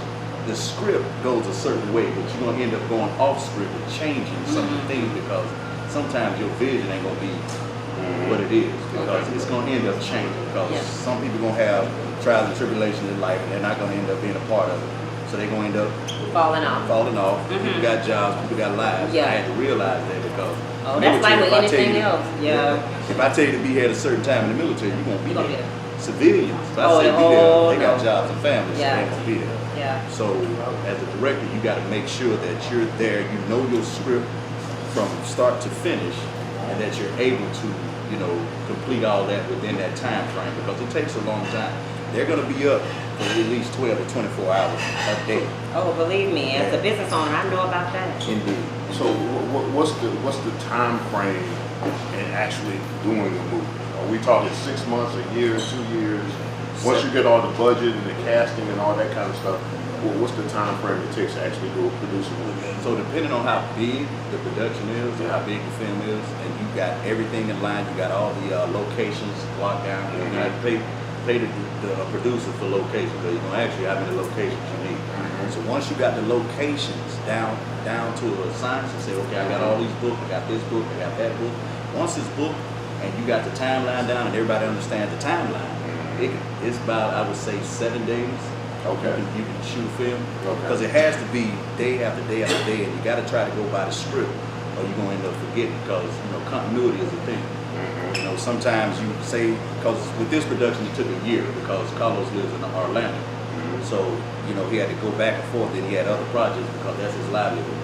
the script goes a certain way, but you're gonna end up going off script and changing some of the things because sometimes your vision ain't gonna be what it is because it's gonna end up changing because some people gonna have trials and tribulations in life and they're not gonna end up being a part of it. So they're gonna end up Falling off. People got jobs, people got lives. Yeah. I had to realize that because That's like with if I tell anything you- else. Yeah. If I tell you to be here at a certain time in the military, you're gonna be You gonna be there. there. Civilians, if I Oh, say be oh, there, they got no. jobs and families, Yeah. so they ain't gonna be there. Yeah. So as a director, you got to make sure that you're there, you know your script from start to finish, and that you're able to, complete all that within that time frame because it takes a long time. They're gonna be up for at least 12 to 24 hours a day. Oh, believe me, as a business owner, I know about that. Indeed. So what's the time frame in actually doing the movie? Are we talking 6 months, a year, 2 years? Once you get all the budget and the casting and all that kind of stuff, what's the time frame it takes to actually go produce a movie? So depending on how big the production is and how big the film is, and you got everything in line, you got all the locations locked down. You have to pay the producer for locations, because you're gonna ask you how many locations you need. So once you got the locations down to a science and say, okay, I got all these books, I got this book, I got that book. Once it's booked and you got the timeline down and everybody understands the timeline, it's about, I would say, 7 days. Okay. You can shoot film, Okay. because it has to be day after day after day, and you got to try to go by the script, or you're gonna end up forgetting, because continuity is a thing. Sometimes you say, because with this production it took a year, because Carlos lives in Orlando, so he had to go back and forth, and he had other projects because that's his livelihood.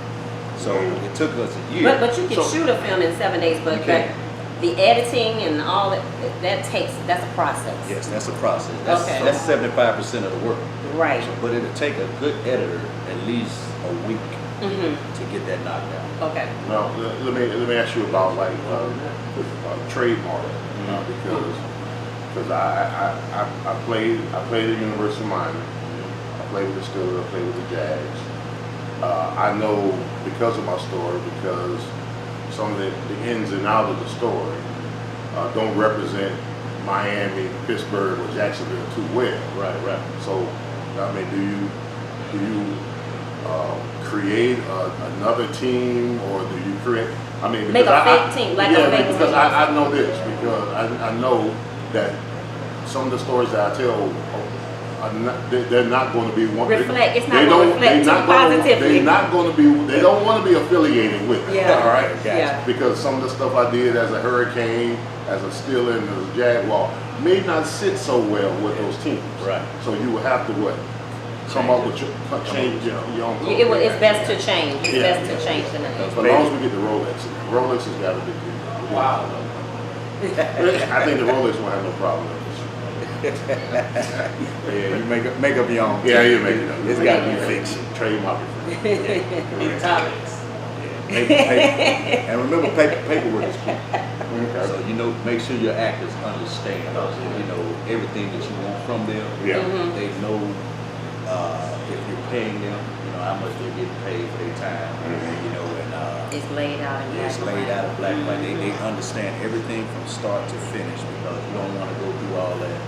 So it took us a year. But you can shoot a film in 7 days, but the editing and all that's a process. Yes, that's a process. Okay. That's 75% of the work. Right. But it'll take a good editor at least a week to get that knocked out. Okay. Now, let me ask you about like trademark, because I played at University of Miami. I played with the Steelers. I played with the Jags. I know because of my story, because some of the ins and outs of the story don't represent Miami, Pittsburgh, or Jacksonville too well. Right. So, I mean, do you create another team, or do you create? I mean, make a fake team, like a fake team. Because I know this, because I know that some of the stories that I tell, they're not going to be one. Reflect. It's not going to reflect too positively. They're not going to be. They don't want to be affiliated with it. Yeah. All right. Gotcha. Yeah. Because some of the stuff I did as a Hurricane, as a Steeler, and as a Jaguar may not sit so well with those teams. Right. So you will have to come up with change your own. It's best to change. It's best to change the name. But as long as we get the Rolex, Rolex has got to be. Wow. I think the Rolex won't have no problem with Yeah, you make up your own. this. Yeah, you make it up. It's got to be fiction. Trademark it. Topics. And remember, paperwork is key. Okay. So make sure your actors understand. Everything that you want from them. Yeah. They know if you're paying them, how much they're getting paid for their time. And It's laid out in black it's and laid white. out in black and white. They understand everything from start to finish, because you don't want to go through all that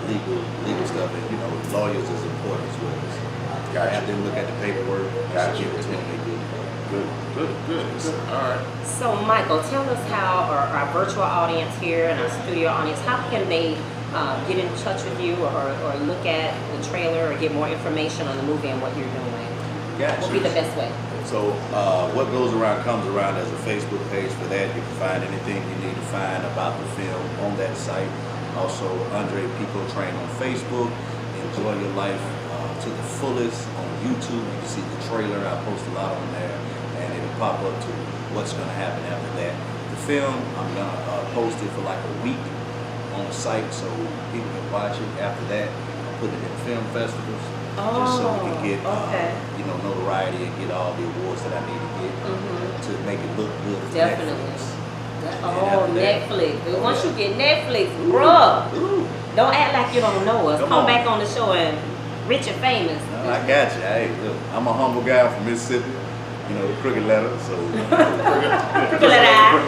legal stuff. And lawyers is important as well. So have them look at the paperwork. Give it to them. They get it. Good. All right. So, Michael, tell us how our virtual audience here and our studio audience, how can they get in touch with you, or look at the trailer, or get more information on the movie and what you're doing? Gotcha. What would be the best way? So what goes around comes around. There's a Facebook page for that. You can find anything you need to find about the film on that site. Also, Andre Pico Train on Facebook. Enjoy your life to the fullest on YouTube. You can see the trailer. I post a lot on there, and it'll pop up to what's going to happen after that. The film, I'm going to post it for like a week on the site, so people can watch it. After that, I'll put it in film festivals, just so we can get notoriety and get all the awards that I need to get to make it look good for Definitely. Netflix. Oh, Netflix. Once you get Netflix, bruh, don't act like you don't know us. Come back on the show and rich and famous. No, I got you. Hey, look, I'm a humble guy from Mississippi. Crooked letter, so. Crooked eye.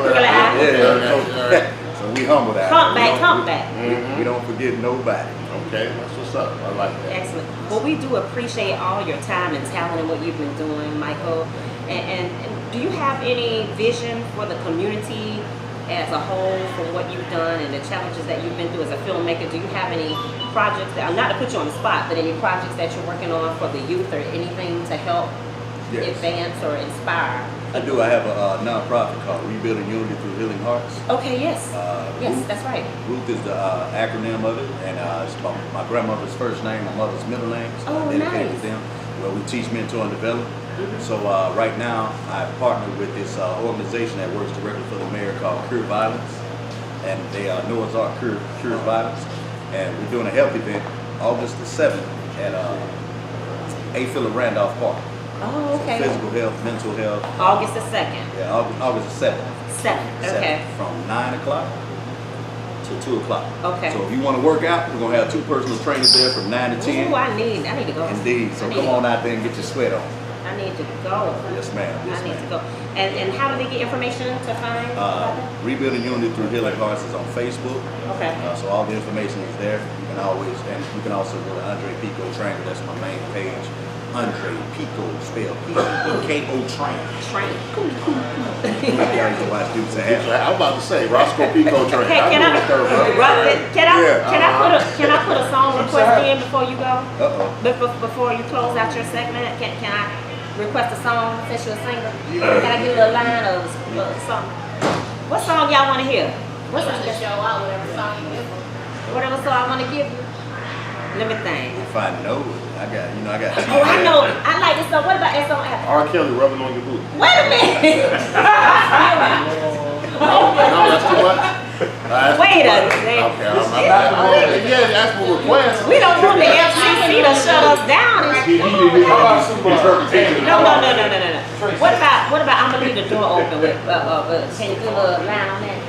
Yeah. So we humble that. Humpback. We don't forget nobody. Okay, that's what's up. I like that. Excellent. Well, we do appreciate all your time and talent and what you've been doing, Michael. And do you have any vision for the community as a whole, from what you've done and the challenges that you've been through as a filmmaker? Do you have any projects not to put you on the spot, but any projects that you're working on for the youth, or anything to help advance or inspire? I do. I have a nonprofit called Rebuilding Unity Through Healing Hearts. Okay, yes. Yes, Ruth, that's right. Ruth is the acronym of it, and it's my grandmother's first name, my mother's middle name, so Oh, I dedicated nice. to them, where we teach, mentor, and develop. So right now, I partner with this organization that works directly for the mayor called Cure Violence, and they Noah's Ark Cures Violence, and we're doing a health event August the 7th at A. Philip Randolph Park. Oh, okay. So physical health, mental health. August the 2nd. Yeah, August the 7th. 7th. Okay. From 9 o'clock till 2 o'clock. Okay. So if you want to work out, we're gonna have 2 personal trainers there from 9 to 10. Ooh, I need to go. Indeed. So I need come to on go. out there and get your sweat on. I need to go. Yes, ma'am. Yes, I need to ma'am. go. And how do they get information to find? Rebuilding Unity through Healing Hearts is on Facebook. Okay. So all the information is there. You can always, and you can also go to Andre Pico Trainer. That's my main page. Andre Pico, spelled P-I-C-K-O Trainer. Train. I used to watch Dukes of Hazzard. I was about to say Roscoe Pico Train. Hey, can I put a song request in before you go? Before you close out your segment, can I request a song since you're a singer? Can I get a little line of something? What song y'all want to hear? What's You want to show out whatever song you give them. whatever song I want to give you? Let me think. If I know it, I got. Oh, I know. I like this song. What about that song? R. Kelly rubbing on your booty. Wait a minute. No, that's too much. Wait a minute. Okay, yeah, that's what request. We don't want the FCC to shut us down. How about some interpretation? No. What about I'm gonna leave the door open with can you do a line on that?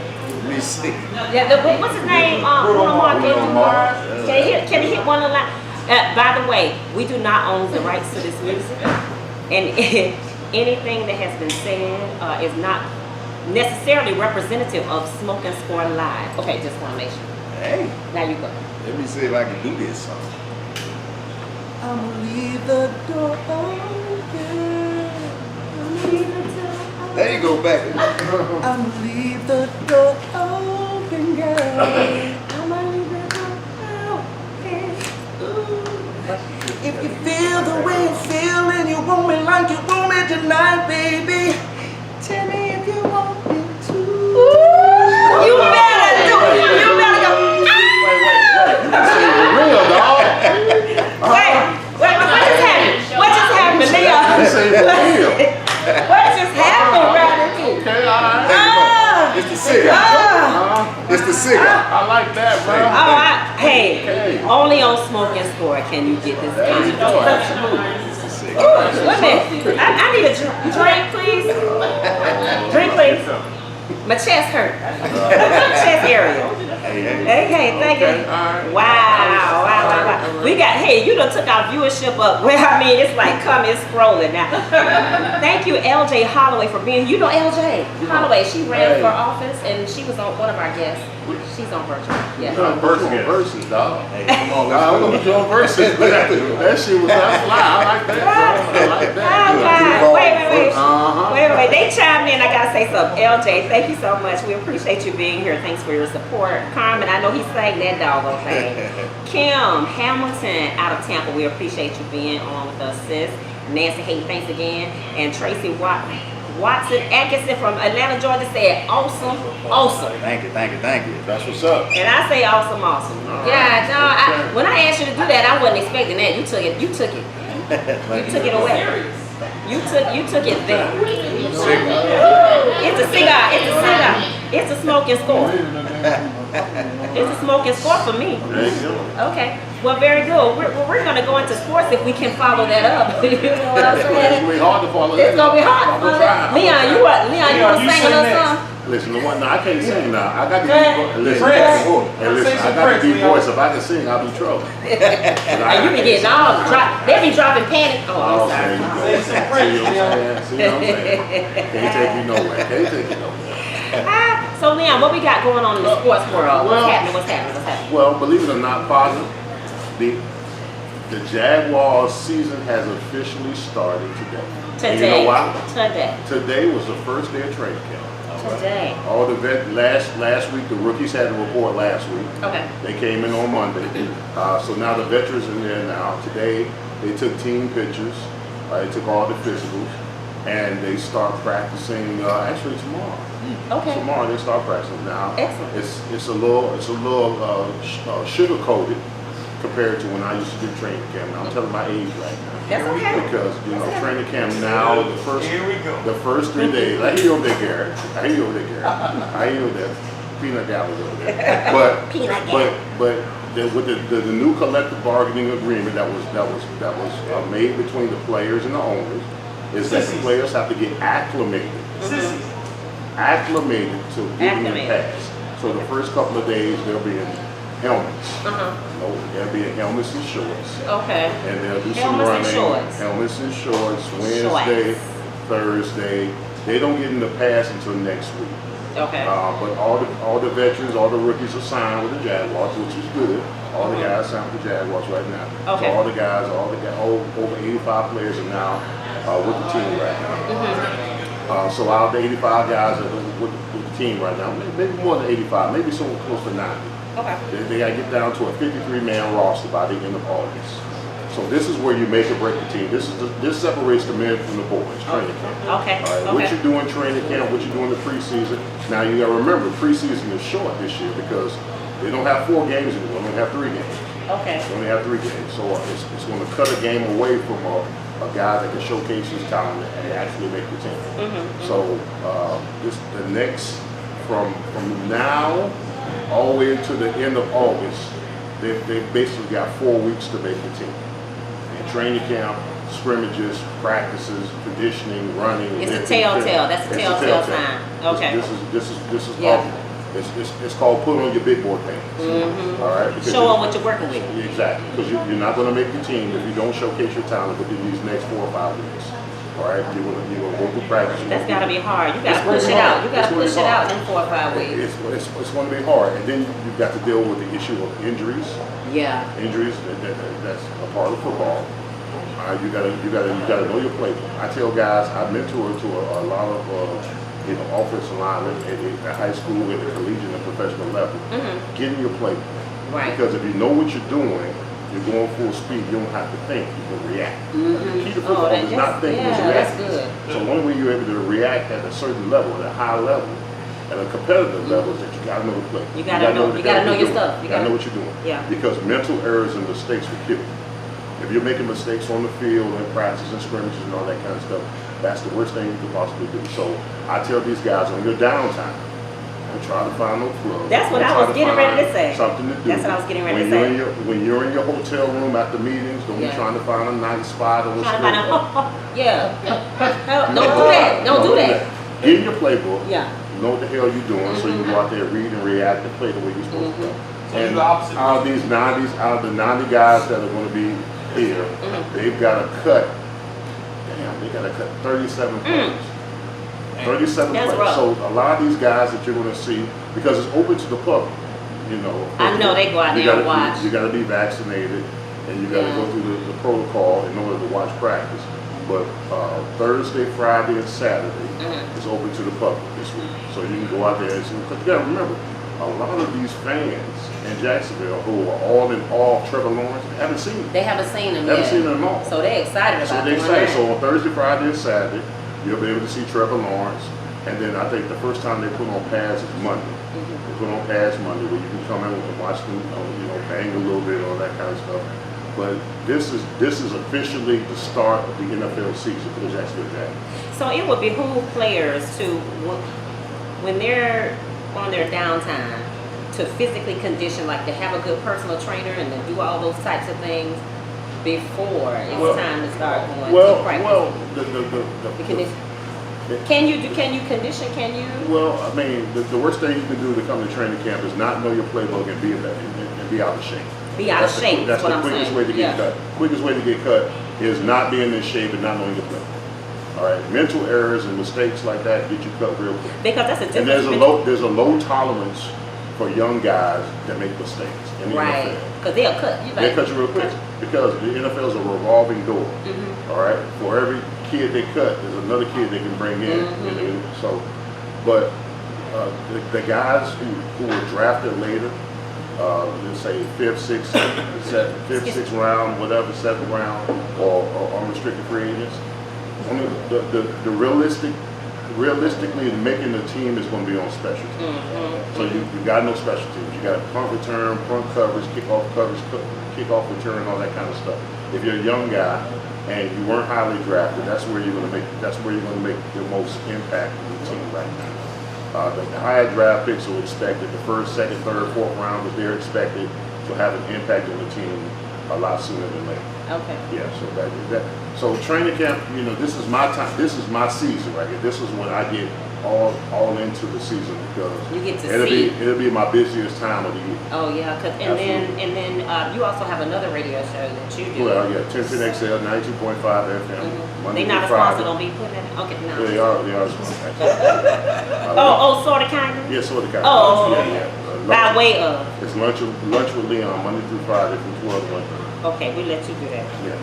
Let me see. What's his name? Bruno Mars. Can you hit one of the line? By the way, we do not own the rights to this music, and anything that has been said is not necessarily representative of Smoke and Score Live. Okay, just want to make sure. Hey, Now you go. let me see if I can do this song. I'm gonna leave the door open. There you go, back. I'm gonna leave the door open, girl. I'm gonna leave the door open. Ooh. If you feel the way you feel and you want me like you want me tonight, baby, tell me if you want me to. You better do it. You better go. For real, dog. Wait, what just happened? What just happened, Leon? This ain't for real. What just happened, brother? Okay, all right. It's the cigar. It's the cigar. I like that, bro. Hey, only on Smoke and Score can you get this There you go. kind. Absolutely. It's the cigar. Wait a minute. I need a drink, please. Drink, please. My chest hurt. Chest area. Hey, thank you. Wow. We got, you done took our viewership up. Well, I mean, it's like coming scrolling now. Thank you, LJ Holloway, for being, you know LJ Holloway, she ran for office and she was on one of our guests. She's on virtual. Yeah. Versus, dog. Hey, come on, I'm gonna let's put you on versus. That shit was that fly. I like that, bro. I like that. Oh, God. Wait. Uh-huh. Wait. They chimed in. I gotta say something. LJ, thank you so much. We appreciate you being here. Thanks for your support. Carmen, I know he sang that doggone thing. Kim Hamilton out of Tampa, we appreciate you being on with us, sis. Nancy Hay, thanks again. And Tracy Watson Atkinson from Atlanta, Georgia said, awesome. Thank you. That's what's up. And I say awesome. Yeah, no, when I asked you to do that, I wasn't expecting that. You took it away. You took it there. It's a cigar. It's a Smoke and Score. It's a Smoke and Score for me. There you go. Okay. Well, very good. We're going to go into sports if we can follow that up. You know what I'm It's saying? gonna be hard to follow that. It's going to be hard to I'm follow gonna that. try. Leon, you want to sing a little song? Listen, no, I can't sing now. I got to Prince. I got to be voice. If I can sing, I'll be trouble. And you be getting all they be dropping panic. Oh, I'm there sorry. you go. See what I'm saying? Can't take you nowhere. So Leon, what we got going on in the sports world? What's happening? Well, believe it or not, positive. The Jaguars season has officially started today. And you know why? Today was the first day of training camp. Today. All the last week, the rookies had to report last week. Okay. They came in on Monday. So now the veterans are in there now. Today, they took team pictures. They took all the physicals. And they start practicing actually tomorrow. Okay. Tomorrow they start practicing. Now Excellent. it's a little sugar coated compared to when I used to do training camp. Now I'm telling my age right now. That's okay. Because training camp now the first 3 days. I hear you over there, Garrett. I hear you over there. Peanut gallery over there. But with the new collective bargaining agreement that was made between the players and the owners, is that the players have to get acclimated to giving the pass. So the first couple of days they'll be in helmets. Uh-huh. No, they'll be in helmets and shorts. Okay. And they'll do some Helmets running. and shorts. Helmets and shorts. Wednesday, Thursday. They don't get in the pass until next week. Okay. But all the veterans, all the rookies are signed with the Jaguars, which is good. All the guys signed with the Jaguars right now. Okay. So all the guys, over 85 players are now with the team right now. So out of the 85 guys that are with the team right now, maybe more than 85, maybe somewhere close to 90. Okay. They got to get down to a 53-man roster by the end of August. So this is where you make or break the team. This separates the men from the boys. Training camp. Okay. All right. What you do in training camp, what you do in the preseason. Now you got to remember, preseason is short this year because they don't have 4 games anymore. They only have 3 games. Okay. They only have 3 games. So it's going to cut a game away from a guy that can showcase his talent and actually make the team. So the next from now all the way to the end of August, they basically got 4 weeks to make the team. And training camp, scrimmages, practices, conditioning, running. It's a telltale. That's a telltale sign. Okay. This is Yeah. called it's called put on your big boy pants. All right. Because Show them what you're working with. Exactly. Because you're not going to make the team if you don't showcase your talent within these next 4 or 5 weeks. All right. You're gonna go through practice. That's got to be hard. You got to push it out. You got to push it out in 4 or 5 weeks. It's going to be hard, and then you've got to deal with the issue of injuries. Yeah. Injuries that's a part of football. You gotta know your playbook. I tell guys, I mentor to a lot of offensive linemen at high school, at the collegiate and professional level. Get in your playbook. Right. Because if you know what you're doing, you're going full speed. You don't have to think. You can react. The key to football is not thinking, it's reacting. That's good. So the only way you're able to react at a certain level, at a high level, at a competitive level, is that you gotta know the play. You gotta know your stuff. You gotta know what you're doing. Yeah. Because mental errors and mistakes will kill you. If you're making mistakes on the field and practice and scrimmages and all that kind of stuff, that's the worst thing you could possibly do. So I tell these guys on your downtime, don't try to find no club. That's what I was getting ready to say. Something to do. That's what I was getting ready to say. When you're in your hotel room after meetings, don't be trying to find a nice spot or Trying to find out. Yeah. Don't do that. Don't do that. Get in your playbook. Yeah. You know what the hell you're doing, so you can go out there, read and react and play the way you're supposed to play. So And you're the opposite. out of the 90 guys that are going to be here, they've got to cut. Damn, they got to cut 37 players. 37 That's players. rough. So a lot of these guys that you're going to see, because it's open to the public, I know they go out there and watch. You got to be vaccinated, and you got to go through the protocol in order to watch practice. But Thursday, Friday, and Saturday is open to the public this week. So you can go out there and see. Because you got to remember, a lot of these fans in Jacksonville who are all in awe of Trevor Lawrence haven't seen him. They haven't seen him Haven't yet. seen him at all. So they're excited about So they doing excited. that. So on Thursday, Friday, and Saturday, you'll be able to see Trevor Lawrence. And then I think the first time they put on pads is Monday. They put on pads Monday where you can come in and watch them, bang a little bit, all that kind of stuff. But this is officially the start of the NFL season for the Jacksonville Jaguars. So it would behoove players to, when they're on their downtime, to physically condition, like to have a good personal trainer and to do all those types of things before it's time to start going to practice. Can you condition? Can you? Well, I mean, the worst thing you can do to come to training camp is not know your playbook and be out of shape. Be out of shape. That's what the I'm quickest saying. way to get cut. Quickest way to get cut is not being in shape and not knowing your playbook. All right, mental errors and mistakes like that get you cut real quick. Because that's a difference. And there's a low tolerance for young guys that make mistakes in the right. NFL. Because they'll cut you. They cut you real quick because the NFL is a revolving door. All right, for every kid they cut, there's another kid they can bring in. So, but the guys who were drafted later, let's say fifth, sixth round, whatever, 7th round, or unrestricted free agents. I mean, the realistically making the team is going to be on special teams. So you got no special teams. You got punt return, punt coverage, kickoff coverage, kickoff return, all that kind of stuff. If you're a young guy and you weren't highly drafted, that's where you're going to make the most impact in the team right now. The higher draft picks are expected, the first, second, third, fourth rounders, they're expected to have an impact on the team a lot sooner than later. Okay. Yeah, so training camp, this is my time, this is my season right here. This is when I get all into the season because you get to see. It'll be my busiest time of the year. Oh yeah, and then you also have another radio show that you do. Well, yeah, 1010XL, 92.5 FM. They not a sponsor, don't be putting that. Okay, no. Yeah, they are sponsors. Sort of kind of. Yeah, sort of kind. Oh, yeah. By way of. It's lunch with Leon Monday through Friday from 12 to 1:30. Okay, we let you do that. Yeah.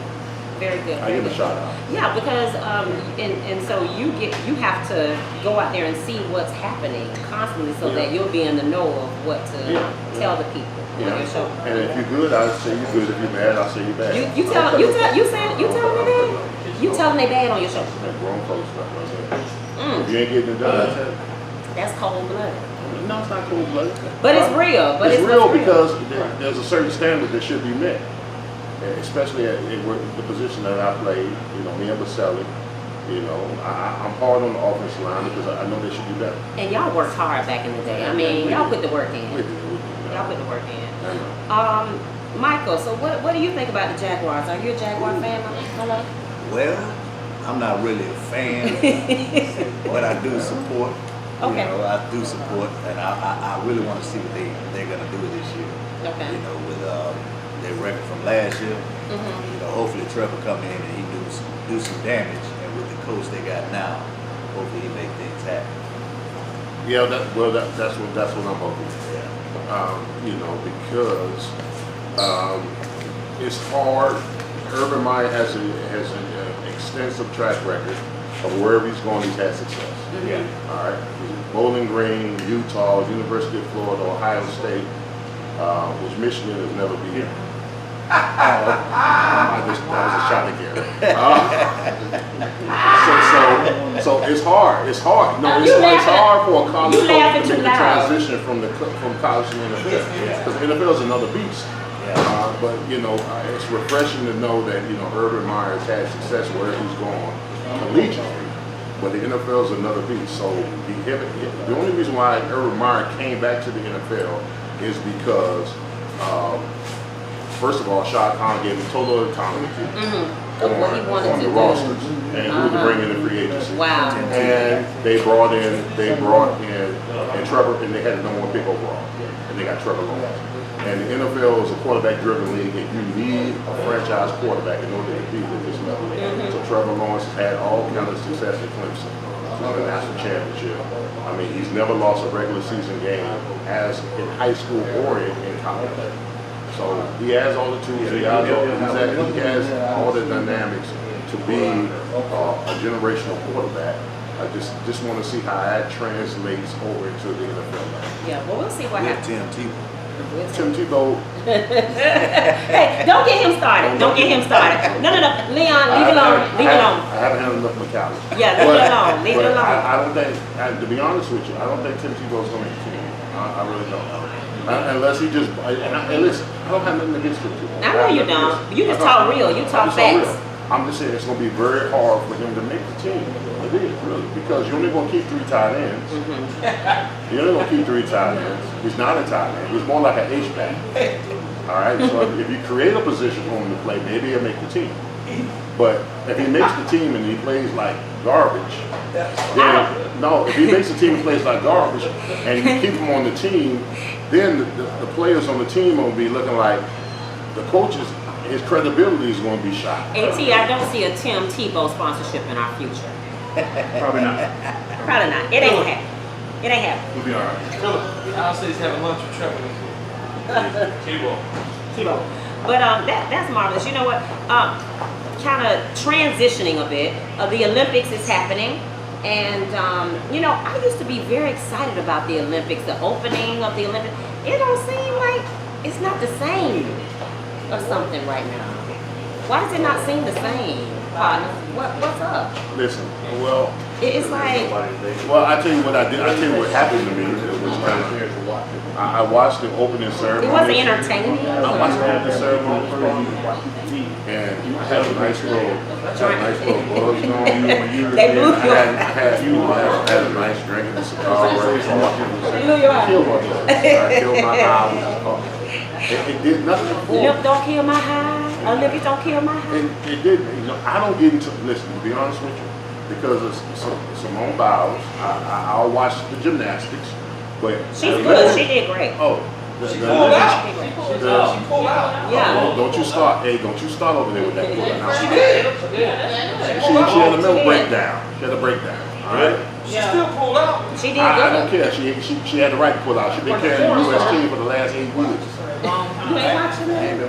Very good. I give a shout out. Yeah, because and so you have to go out there and see what's happening constantly, so that you'll be in the know of what to tell the people on your show. And if you're good, I'll say you're good. If you're bad, I'll say you're bad. You telling me bad? You telling they bad on your show? That's grown folks stuff. If you ain't getting it done, that's cold blooded. No, it's not cold blooded. But it's real. But it's real because there's a certain standard that should be met. Especially at the position that I played, me and Baselli, I'm hard on the offensive line because I know they should be better. And y'all worked hard back in the day. I mean, y'all put the work in. Y'all put the work in. Michael, so what do you think about the Jaguars? Are you a Jaguar fan? Hello? Well, I'm not really a fan, but I do support. Okay. I do support, and I really want to see what they're going to do this year. Okay. With their record from last year. Hopefully Trevor come in and he do some damage, and with the coach they got now, hopefully he make things happen. Yeah, that's what I'm hoping. Yeah. Because it's hard. Urban Meyer has an extensive track record of wherever he's going, he's had success. Yeah. All right. Bowling Green, Utah, University of Florida, Ohio State, which Michigan has never been. That was a shot again. So it's hard. It's hard. No, it's hard for a college coach to make the transition from college to the NFL. Because the NFL is another beast. But it's refreshing to know that Urban Meyer has had success wherever he's gone collegiately. But the NFL is another beast. So the only reason why Urban Meyer came back to the NFL is because. First of all, Shad Khan gave him total autonomy on the rosters and who to bring in the free agency. Wow. And they brought in, and Trevor, and they had the number one pick overall, and they got Trevor Lawrence. And the NFL is a quarterback-driven league, and you need a franchise quarterback in order to compete at this level. So Trevor Lawrence had all kinds of success at Clemson. He's won a national championship. I mean, he's never lost a regular season game as in high school or in college. So he has all the tools. He has all the dynamics to be a generational quarterback. I just want to see how that translates over into the NFL. Yeah, well, we'll see what happens. Tim Tebow. Tim Tebow. Hey, don't get him started. Don't get him started. No. Leon, leave it alone. Leave it alone. I haven't had enough McAllister. Yeah, leave it alone. Leave it alone. I don't think, to be honest with you, I don't think Tim Tebow's going to make the team. I really don't. Unless he just, and listen, I don't have nothing against Tim Tebow. I know you don't. You just talk real. You talk facts. I'm just saying it's going to be very hard for him to make the team. It is, really, because you're only going to keep 3 tight ends. You're only going to keep 3 tight ends. He's not a tight end. He's more like an H-back. All right, so if you create a position for him to play, maybe he'll make the team. But if he makes the team and he plays like garbage, then, no, if he makes the team and plays like garbage and you keep him on the team, then the players on the team will be looking like the coaches. His credibility is going to be shot. AT, I don't see a Tim Tebow sponsorship in our future. Probably not. Probably not. It ain't happening. It ain't happening. We'll be all right. Philip, I'll say he's having lunch with Trevor this week. Tebow. But that's marvelous. You know what? Kind of transitioning a bit. The Olympics is happening. And, I used to be very excited about the Olympics, the opening of the Olympics. It don't seem like it's not the same or something right now. Why does it not seem the same, partner? What's up? Listen, well, It's like, well, I tell you what I did. I tell you what happened to me. It was I watched the opening ceremony. it wasn't entertaining. I watched the opening ceremony, and I had a nice little buzz going. They blew you. I had a nice drink and a cigar. They blew you out. I killed my eye. It did nothing for me. Lip don't kill my high. Olympics don't kill my high. It didn't. I don't get into, listen, to be honest with you, because of Simone Biles. I'll watch the gymnastics, but She's good. She did great. Oh, She pulled out. She did great. She pulled out. Yeah. don't you start? Hey, don't you start over there with that pulling out. She did. She had a little breakdown. She had a breakdown. All right. She still pulled out. She did I don't good. care. She had the right to pull out. She's been carrying the U.S. team for the last 8 years. You ain't watching it?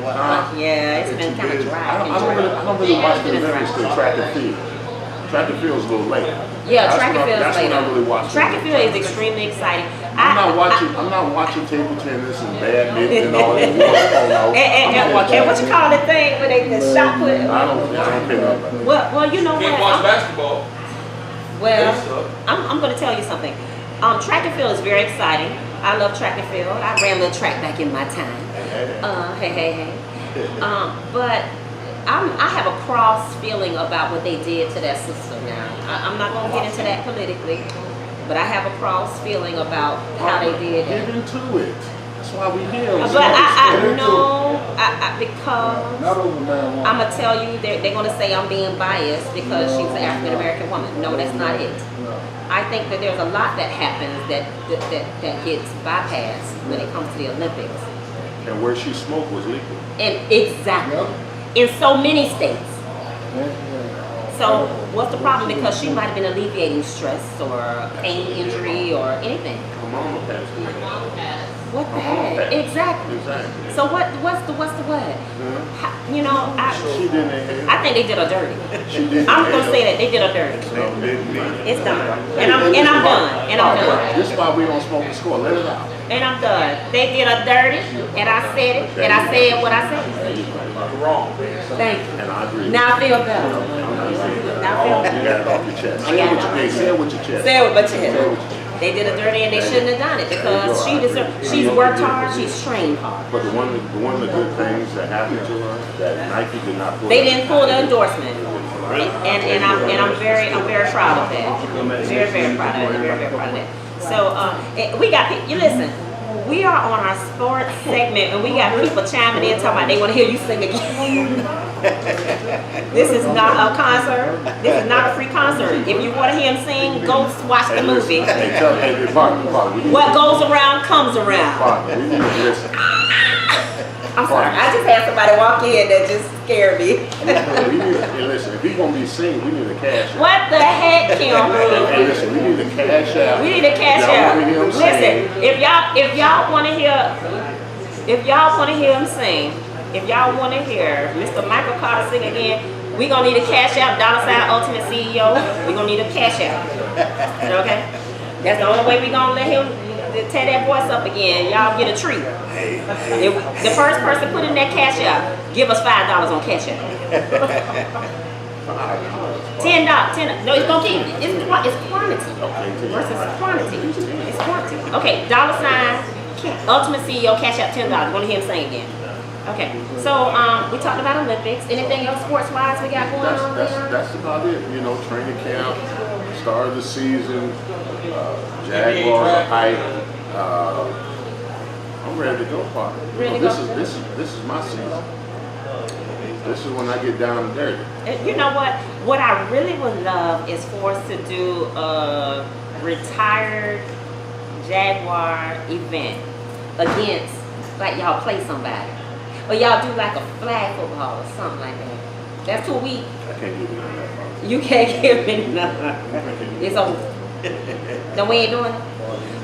Yeah, it's been kind of dry. I don't really watch the Olympics till track and field. Track and field is a little late. Yeah, That's track and field is That's when I really later. watch. Track and field is extremely exciting. I'm not watching table tennis and badminton and all that. No. And what you call that thing where they the shot put? I don't care about that. Well, you know Can't what? watch basketball. Well, I'm going to tell you something. Track and field is very exciting. I love track and field. I ran a little track back in my time. Hey. But I have a cross feeling about what they did to that sister now. I'm not going to get into that politically, but I have a cross feeling about how they did Get it. into it. That's why we here. But I know, because I'm going to tell you, they're going to say I'm being biased because she's an African-American woman. No, that's not it. I think that there's a lot that happens that gets bypassed when it comes to the Olympics. And where she smoked was legal. And exactly. In so many states. So what's the problem? Because she might have been alleviating stress or pain, injury, or anything. Her mama passed away. What the heck? Exactly. So what's the what? You know, She didn't. I think they did her dirty. She didn't. I'm gonna say that they did her dirty. It's done. And I'm done. And I'm done. This is why we don't smoke the score. Let it out. And I'm done. They did her dirty, and I said it, and I said what I said. Wrong. Thank you. And I agree. Now I feel better. Now I feel You better. got it off your chest. I got it. Say it with your chest. Say it with your Say it with your chest. chest. They did her dirty, and they shouldn't have done it because she deserved. She's worked hard. She's trained hard. But one of the good things that happened to her that Nike did not pull. They didn't pull the endorsement, and I'm very proud of that. Very proud of it. Very proud of that. So we got you listen. We are on our sports segment, and we got people chiming in talking about they want to hear you sing again. This is not a concert. This is not a free concert. If you want to hear him sing, go watch the movie. What goes around comes around. We need to listen. I'm sorry. I just had somebody walk in that just scared me. Listen, if we're gonna be singing, we need a cash out. What the heck, Kim? Hey, listen, we need a cash out. We need a cash out. Listen, if y'all want to hear him sing, if y'all want to hear Mr. Michael Carter sing again, we gonna need a cash out. $sign Ultimate CEO. We gonna need a cash out. Okay, that's the only way we gonna let him tear that voice up again. Y'all get a treat. If the first person put in that cash out, give us $5 on cash out. $10. No, it's gonna keep. It's quantity versus quantity. It's quantity. Okay, $sign Ultimate CEO cash out $10. Want to hear him sing again? Okay. So we talked about Olympics. Anything else sports wise we got going on? That's about it. You know, training camp, start of the season, Jaguars are hype. I'm ready to go, partner. This is my season. This is when I get down and dirty. You know what? What I really would love is for us to do a retired Jaguar event against, like y'all play somebody. Or y'all do like a flag football or something like that. That's 2 weeks. I can't give you none of that, partner. You can't give me none. It's over. No, we ain't doing it.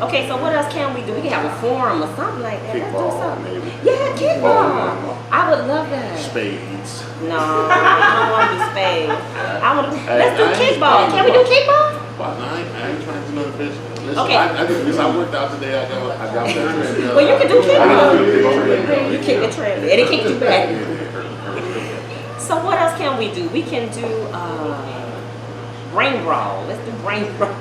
Okay, so what else can we do? We can have a forum or something like that. Let's do Kickball, something. maybe. Yeah, kickball. I would love that. Spades. No, I don't want to do spades. Let's do I ain't kickball. Can we do kickball? Partner, I ain't trying to do nothing business. Listen, Okay. I worked out today. I got better. Well, you can do kickball. kickball. You kick the treadmill, and it kicks you back. So what else can we do? We can do brain brawl. Let's do brain brawl.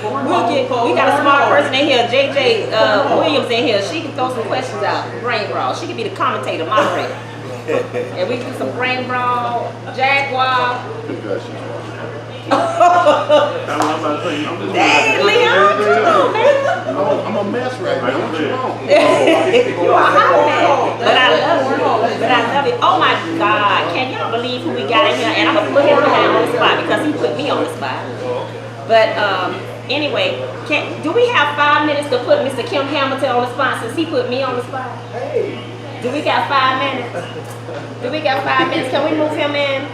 We got a smart person in here, JJ Williams in here. She can throw some questions out. Brain brawl. She can be the commentator, moderator. And we do some brain brawl, Jaguar. Dang, Leon, come on, man. I'm a mess right now. What you want? You are hot man. But I love it. Oh my God. Can y'all believe who we got in here? And I'm going to put him on the spot But anyway, do we have 5 minutes to put Mr. Kim Hamilton on the spot since he put me on the spot? Hey. Do we got 5 minutes? Do we got 5 minutes? Can we move him in?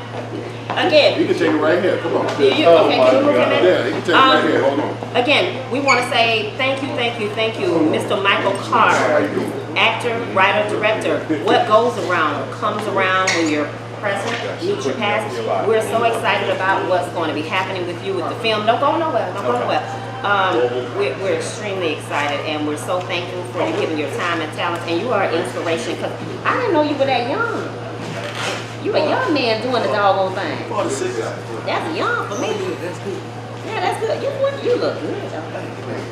Again. You can take it right here. Come on. Okay, can we move him in? Yeah, you can take it right here. Hold on. Again, we want to say thank you, Mr. Michael Carter, actor, writer, director. What goes around comes around when you're present, meet your past. We're so excited about what's going to be happening with you with the film. Don't go nowhere. Don't go nowhere. We're extremely excited, and we're so thankful for you giving your time and talent. And you are an inspiration because I didn't know you were that young. You a young man doing the doggone thing. That's young for me. Yeah, that's good. You look good.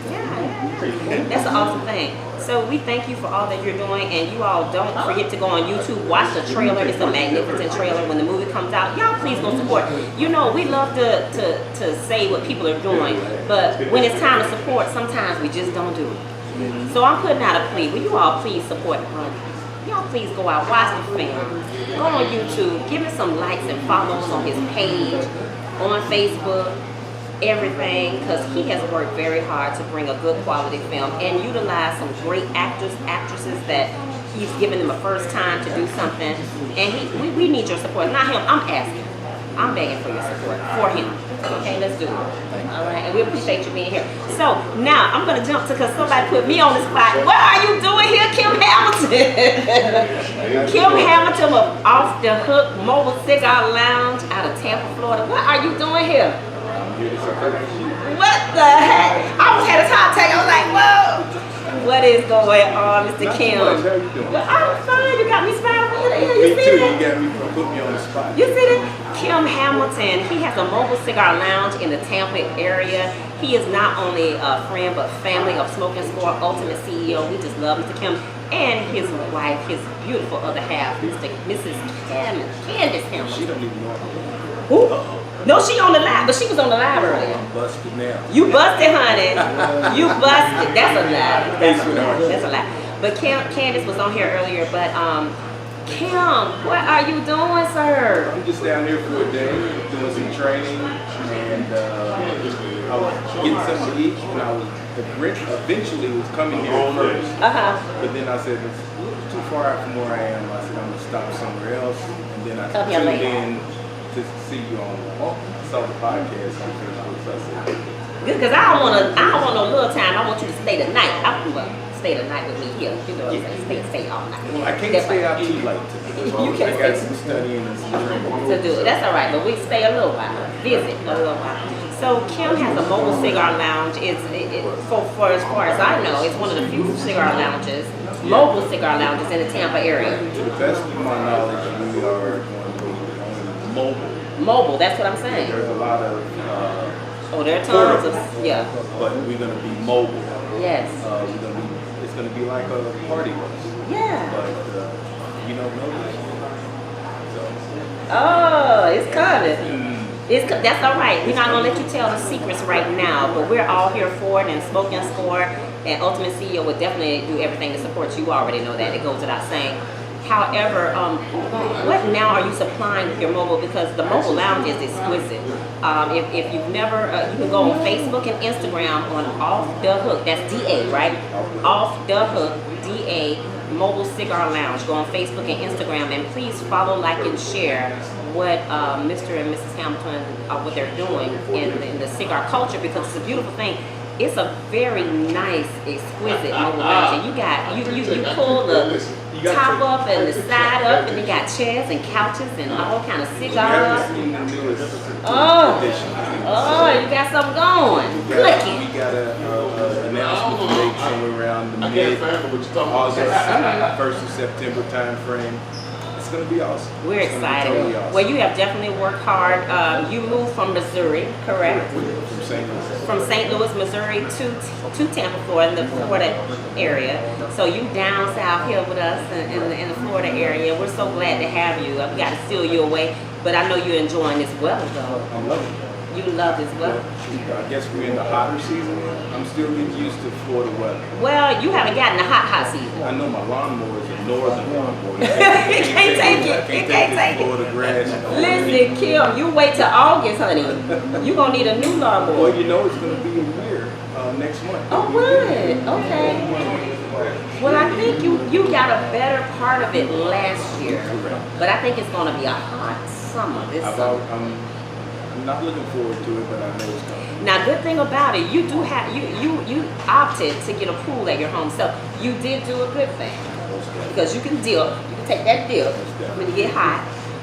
Yeah. That's an awesome thing. So we thank you for all that you're doing, and you all don't forget to go on YouTube, watch the trailer. It's a magnificent trailer. When the movie comes out, y'all please go support. You know, we love to say what people are doing, but when it's time to support, sometimes we just don't do it. So I'm putting out a plea. Will you all please support him? Y'all please go out, watch the film. Go on YouTube, give me some likes and follows on his page, on Facebook, everything, because he has worked very hard to bring a good quality film and utilize some great actors, actresses that he's given them a first time to do something. And we need your support. Not him, I'm asking. I'm begging for your support for him. Okay, let's do it. All right, and we appreciate you being here. So now I'm gonna jump to, because somebody put me on the spot. What are you doing here, Kim Hamilton? Kim Hamilton of Off the Hook Mobile Cigar Lounge out of Tampa, Florida. What are you doing here? What the heck? I almost had a heart attack. I was like, whoa. What is going on, Mr. Kim? How you doing? Well, I'm fine. You got me smiling. You Me see too. that? You got me put me on the spot. You see that? Kim Hamilton, he has a mobile cigar lounge in the Tampa area. He is not only a friend but family of Smoking Score Ultimate CEO. We just love Mr. Kim and his wife, his beautiful other half, Mrs. Candice Hamilton. She don't even know. Who? No, she on the live, but she was on the live earlier. I'm busted now. You busted, honey. You busted. That's a lie. That's a lie. But Candice was on here earlier, but Kim, what are you doing, sir? I'm just down here for a day, doing some training, and I was getting something to eat, and I was eventually was coming here first. But then I said, it's a little too far out from where I am. I said, I'm gonna stop somewhere else, and then I tuned in to see you on. I saw the podcast on Facebook, so I said, good, because I don't want no little time. I want you to stay the night. Stay the night with me here. You know what I'm saying? Stay all night. well, I can't stay out too late today. You can't I got stay some studying and some training to do it. That's all right, but we stay a little while. Visit a little while. So Kim has a mobile cigar lounge. For as far as I know, it's one of the few cigar lounges, mobile cigar lounges in the Tampa area. To the best of my knowledge, we are going to be mobile. Mobile, that's what I'm saying. There's a lot of there are tons of, yeah. but we're going to be mobile. Yes. It's going to be like a party bus. Yeah. But you don't know that. Oh, it's coming. That's all right. We're not going to let you tell the secrets right now, but we're all here for it, and Smoking Score and Ultimate CEO would definitely do everything to support you. You already know that. It goes without saying. However, what now are you supplying with your mobile? Because the mobile lounge is exquisite. If you've never, you can go on Facebook and Instagram on Off the Hook. That's DA, right? Off the Hook, DA, Mobile Cigar Lounge. Go on Facebook and Instagram, and please follow, like, and share what Mr. and Mrs. Hamilton, what they're doing in the cigar culture, because it's a beautiful thing. It's a very nice, exquisite mobile lounge, and you pull the top up and the side up, and you got chairs and couches and all kind of cigars. Oh, you got something going. We got an announcement to make somewhere around the mid-August, 1st of September time frame. It's going to be awesome. We're excited. Totally awesome. Well, you have definitely worked hard. You moved from Missouri, correct? From St. Louis. From St. Louis, Missouri to Tampa, Florida, in the Florida area. So you down south here with us in the Florida area. We're so glad to have you. We got to steal you away, but I know you're enjoying this weather, though. I'm loving it. You love this weather? I guess we're in the hotter season. I'm still getting used to Florida weather. Well, you haven't gotten the hot season. I know my lawnmower is a northern lawnmower. It can't take it. It can't take it. Florida grass. Listen, Kim, you wait till August, honey. You're going to need a new lawnmower. Well, you know it's going to be a year next month. Oh, good. Okay. Well, I think you got a better part of it last year. But I think it's going to be a hot summer this summer. I'm not looking forward to it, but I know it's coming. Now, good thing about it, you do have you opted to get a pool at your home, so you did do a good thing because you can dip. You can take that dip when you get hot.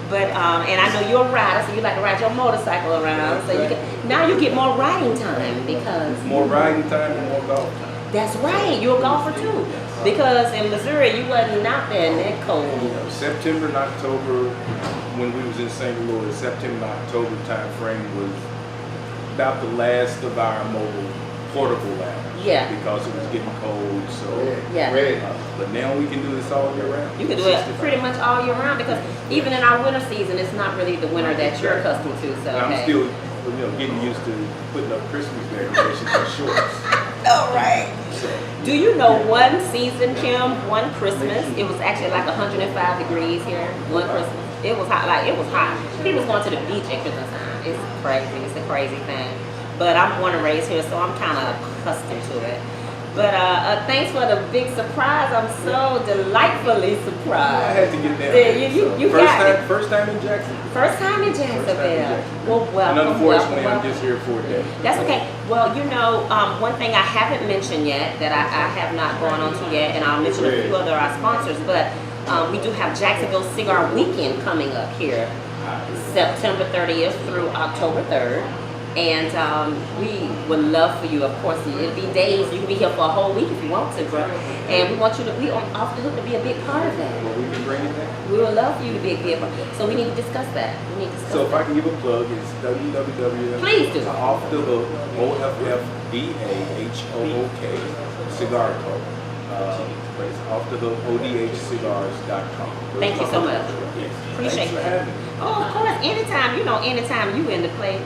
But and I know you're a rider, so you like to ride your motorcycle around. So you can now you get more riding time because more riding time and more golf time. That's right. You're a golfer too, because in Missouri you wasn't out there in that cold. September and October, when we was in St. Louis, September and October time frame was about the last of our mobile portable lounge. Yeah. Because it was getting cold, so. Yeah. But now we can do this all year round. You can do it pretty much all year round because even in our winter season, it's not really the winter that you're accustomed to. So and I'm still, getting used to putting up Christmas decorations and shorts. All right. Do you know one season, Kim, one Christmas, it was actually like 105 degrees here, one Christmas. It was hot, it was hot. People was going to the beach at Christmas time. It's crazy, it's a crazy thing. But I'm born and raised here, so I'm kind of accustomed to it. But thanks for the big surprise. I'm so delightfully surprised. I had to get that. You got it. First time in Jacksonville. First time in Jacksonville. Well, welcome. And unfortunately, welcome. I'm just here for a day. That's okay. Well, one thing I haven't mentioned yet that I have not gone on to yet, and I'll mention a few other our sponsors, but we do have Jacksonville Cigar Weekend coming up here, September 30th through October 3rd. And we would love for you, of course, it'll be days, you can be here for a whole week if you want to, bro. And we want you to, we are off the hook to be a big part of that. Well, we can bring it back. We would love for you to be a big part. So we need to discuss that. We need to discuss So if I can give a plug, it's www. Please do. Off the Hook, OFFDAHOOK, Cigar Culture. But it's off the hook, odhcigars.com. Thank you so much. Yes. Appreciate Thanks for that. having me. Oh, of course, anytime you in the play,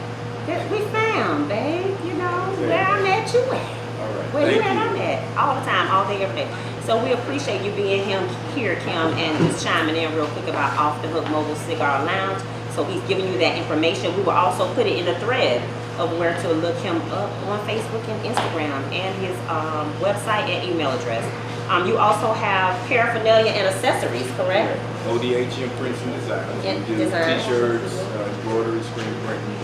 we found, babe, where I met you at. All right. Where Thank you at, I'm at. All the time, all day, every day. So we appreciate you being here, Kim, and just chiming in real quick about Off the Hook Mobile Cigar Lounge. So he's giving you that information. We will also put it in the thread of where to look him up on Facebook and Instagram and his website and email address. You also have paraphernalia and accessories, correct? ODH Imprints and Designs. And We do designs. t-shirts, embroidery, screen printing.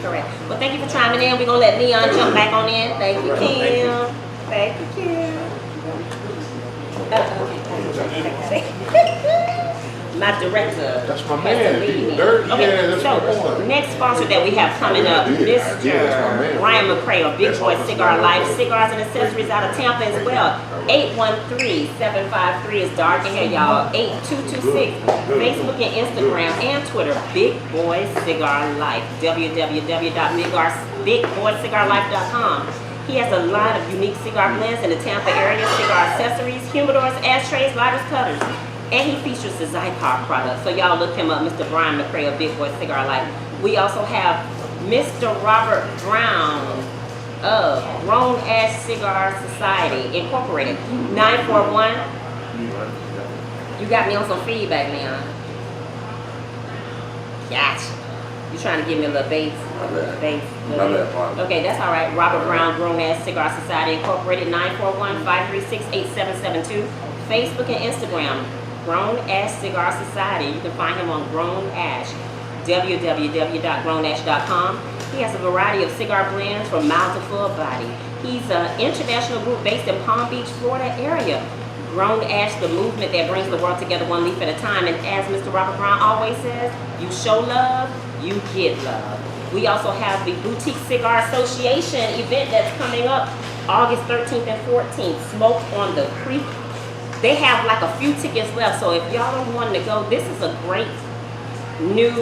Correct. Well, thank you for chiming in. We're going to let Leon jump back on in. Thank you, Kim. Thank you, Kim. My director. That's my has man. to leave He me. dirty. Okay, Yeah, that's my so boy. next sponsor that we have coming up, Yeah, that's my Mr. man. Ryan McCray of Big That's Boy my Cigar man. Life, cigars and accessories out of Tampa as well. 813-753 is dark in here, y'all. 8226. Facebook and Instagram and Twitter, Big Boy Cigar Life. www.bigboycigarlife.com. He has a line of unique cigar blends in the Tampa area, cigar accessories, humidors, ashtrays, lighters, cutters. And he features the Zypod product. So y'all look him up, Mr. Brian McCray of Big Boy Cigar Life. We also have Mr. Robert Brown of Grown Ash Cigar Society Incorporated. 941. You got me on some feedback, Leon. Gotcha. You trying to give me a little bass? Bass. Okay, that's all right. Robert Brown, Grown Ash Cigar Society Incorporated. 941-536-8772. Facebook and Instagram. Grown Ash Cigar Society. You can find him on Grown Ash. www.grownash.com. He has a variety of cigar blends from mild to full body. He's an international group based in Palm Beach, Florida area. Grown Ash, the movement that brings the world together one leaf at a time. And as Mr. Robert Brown always says, you show love, you get love. We also have the Boutique Cigar Association event that's coming up August 13th and 14th. Smoke on the Creek. They have like a few tickets left, so if y'all are wanting to go, this is a great new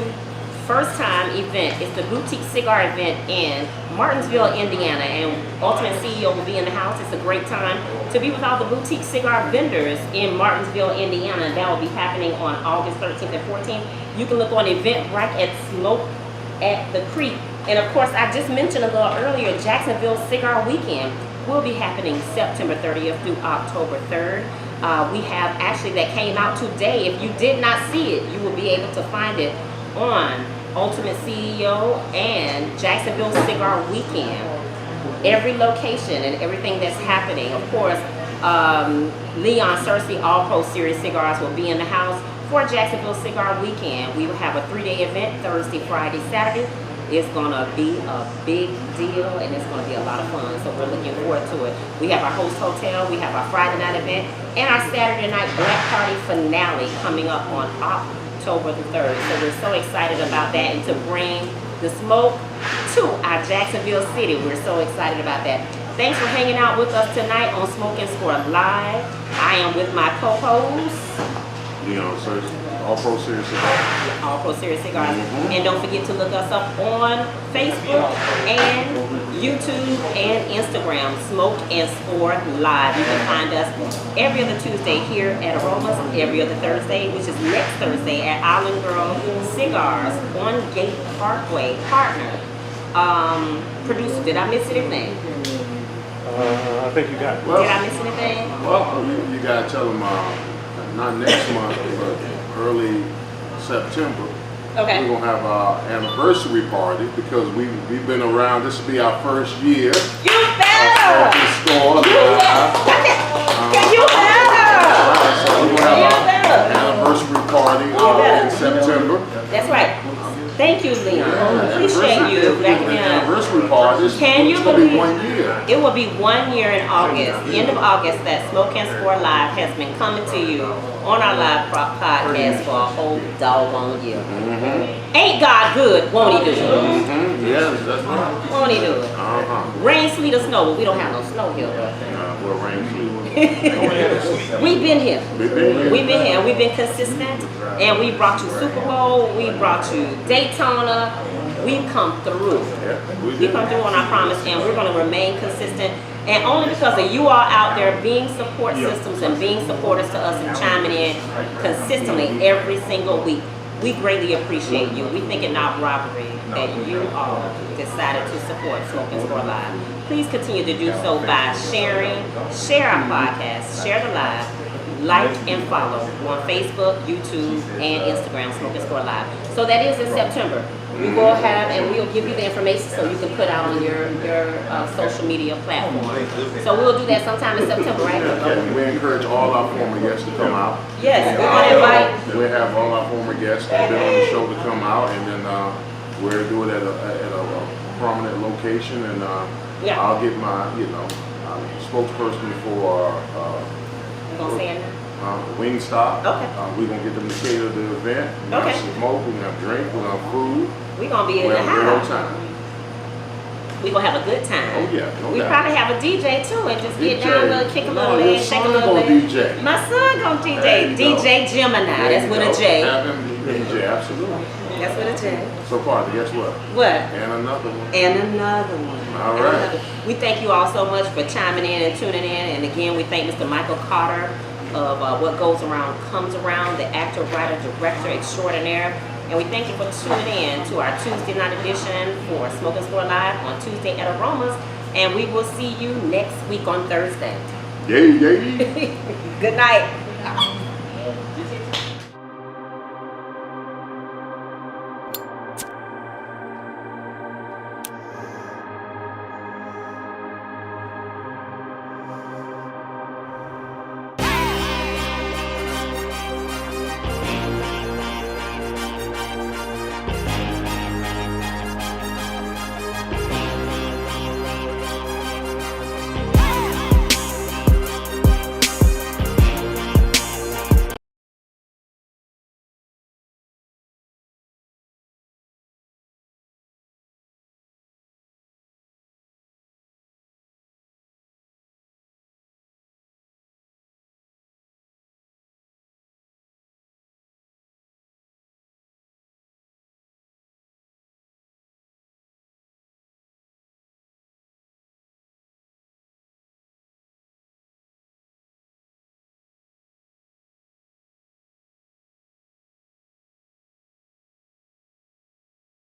first time event. It's the Boutique Cigar event in Martinsville, Indiana, and Ultimate CEO will be in the house. It's a great time to be with all the boutique cigar vendors in Martinsville, Indiana. That will be happening on August 13th and 14th. You can look on Eventbrite at Smoke at the Creek. And of course, I just mentioned a little earlier, Jacksonville Cigar Weekend will be happening September 30th through October 3rd. We have actually that came out today. If you did not see it, you will be able to find it on Ultimate CEO and Jacksonville Cigar Weekend. Every location and everything that's happening. Of course, Leon Cersei All Pro Series Cigars will be in the house for Jacksonville Cigar Weekend. We will have a 3-day event, Thursday, Friday, Saturday. It's gonna be a big deal and it's gonna be a lot of fun. So we're looking forward to it. We have our host hotel, we have our Friday night event, and our Saturday night Black Party finale coming up on October the 3rd. So we're so excited about that and to bring the smoke to our Jacksonville city. We're so excited about that. Thanks for hanging out with us tonight on Smoke and Score Live. I am with my co-host, Leon Cersei, All Pro Series Cigars. All Pro Series Cigars. And don't forget to look us up on Facebook and YouTube and Instagram, Smoke and Score Live. You can find us every other Tuesday here at Aromas, every other Thursday, which is next Thursday at Island Girl Cigars on Gate Parkway. Partner, producer, did I miss anything? I think you got it. Well, Did I miss anything? well, you gotta tell them not next month, but early September. Okay. We're gonna have our anniversary party because we've been around. This will be our first year. You better! At the store. You better! So we're gonna have our anniversary party in September. That's right. Thank you, Leon. Appreciate you. Back The in. anniversary party. Can you It's gonna be believe 1 year. it will be 1 year in August, end of August, that Smoke and Score Live has been coming to you on our live podcast for a whole doggone year. Ain't God good? Won't He do it? Yes, that's right. Won't He do it? Rain, sleet, or snow, but we don't have no snow here. We'll rain sleep. We've been here. We've been here. We've been here. We've been consistent, and we brought you Super Bowl. We brought you Daytona. We've come through. Yeah, We come through on our promise, and we're going to remain consistent. And only because of you all out there being support systems and being supporters to us and chiming in consistently every single week. We greatly appreciate you. We think it not robbery that you all decided to support Smoke and Score Live. Please continue to do so by sharing, share our podcast, share the live, like and follow on Facebook, YouTube, and Instagram, Smoke and Score Live. So that is in September. We will have, and we'll give you the information so you can put out on your social media platform. So we'll do that sometime in September, right? And we encourage all our former guests to come out. Yes, we're going to invite. We have all our former guests that have been on the show to come out, and then we're doing it at a prominent location, and Yeah. I'll get my, spokesperson for You gonna say it now? Wingstop. Okay. We're gonna get them to cater the event. We're Okay. gonna have smoke, we're gonna have drink, we're gonna have food. We're going to be in We're the having a real house. time. We're going to have a good time. Oh yeah, no We doubt. probably have a DJ too and just get DJ. down a little, kick a No, little your leg, shake a son little gonna leg. DJ. My son gonna DJ. There you go. DJ Gemini. There That's you with go. a J. Have him DJ, absolutely. That's with a J. So far, guess what? What? And another one. And another one. All And right. another. We thank you all so much for chiming in and tuning in. And again, we thank Mr. Michael Carter of What Goes Around Comes Around, the actor, writer, director extraordinaire. And we thank you for tuning in to our Tuesday night edition for Smoke and Score Live on Tuesday at Aromas. And we will see you next week on Thursday. Yay, yay. Good night.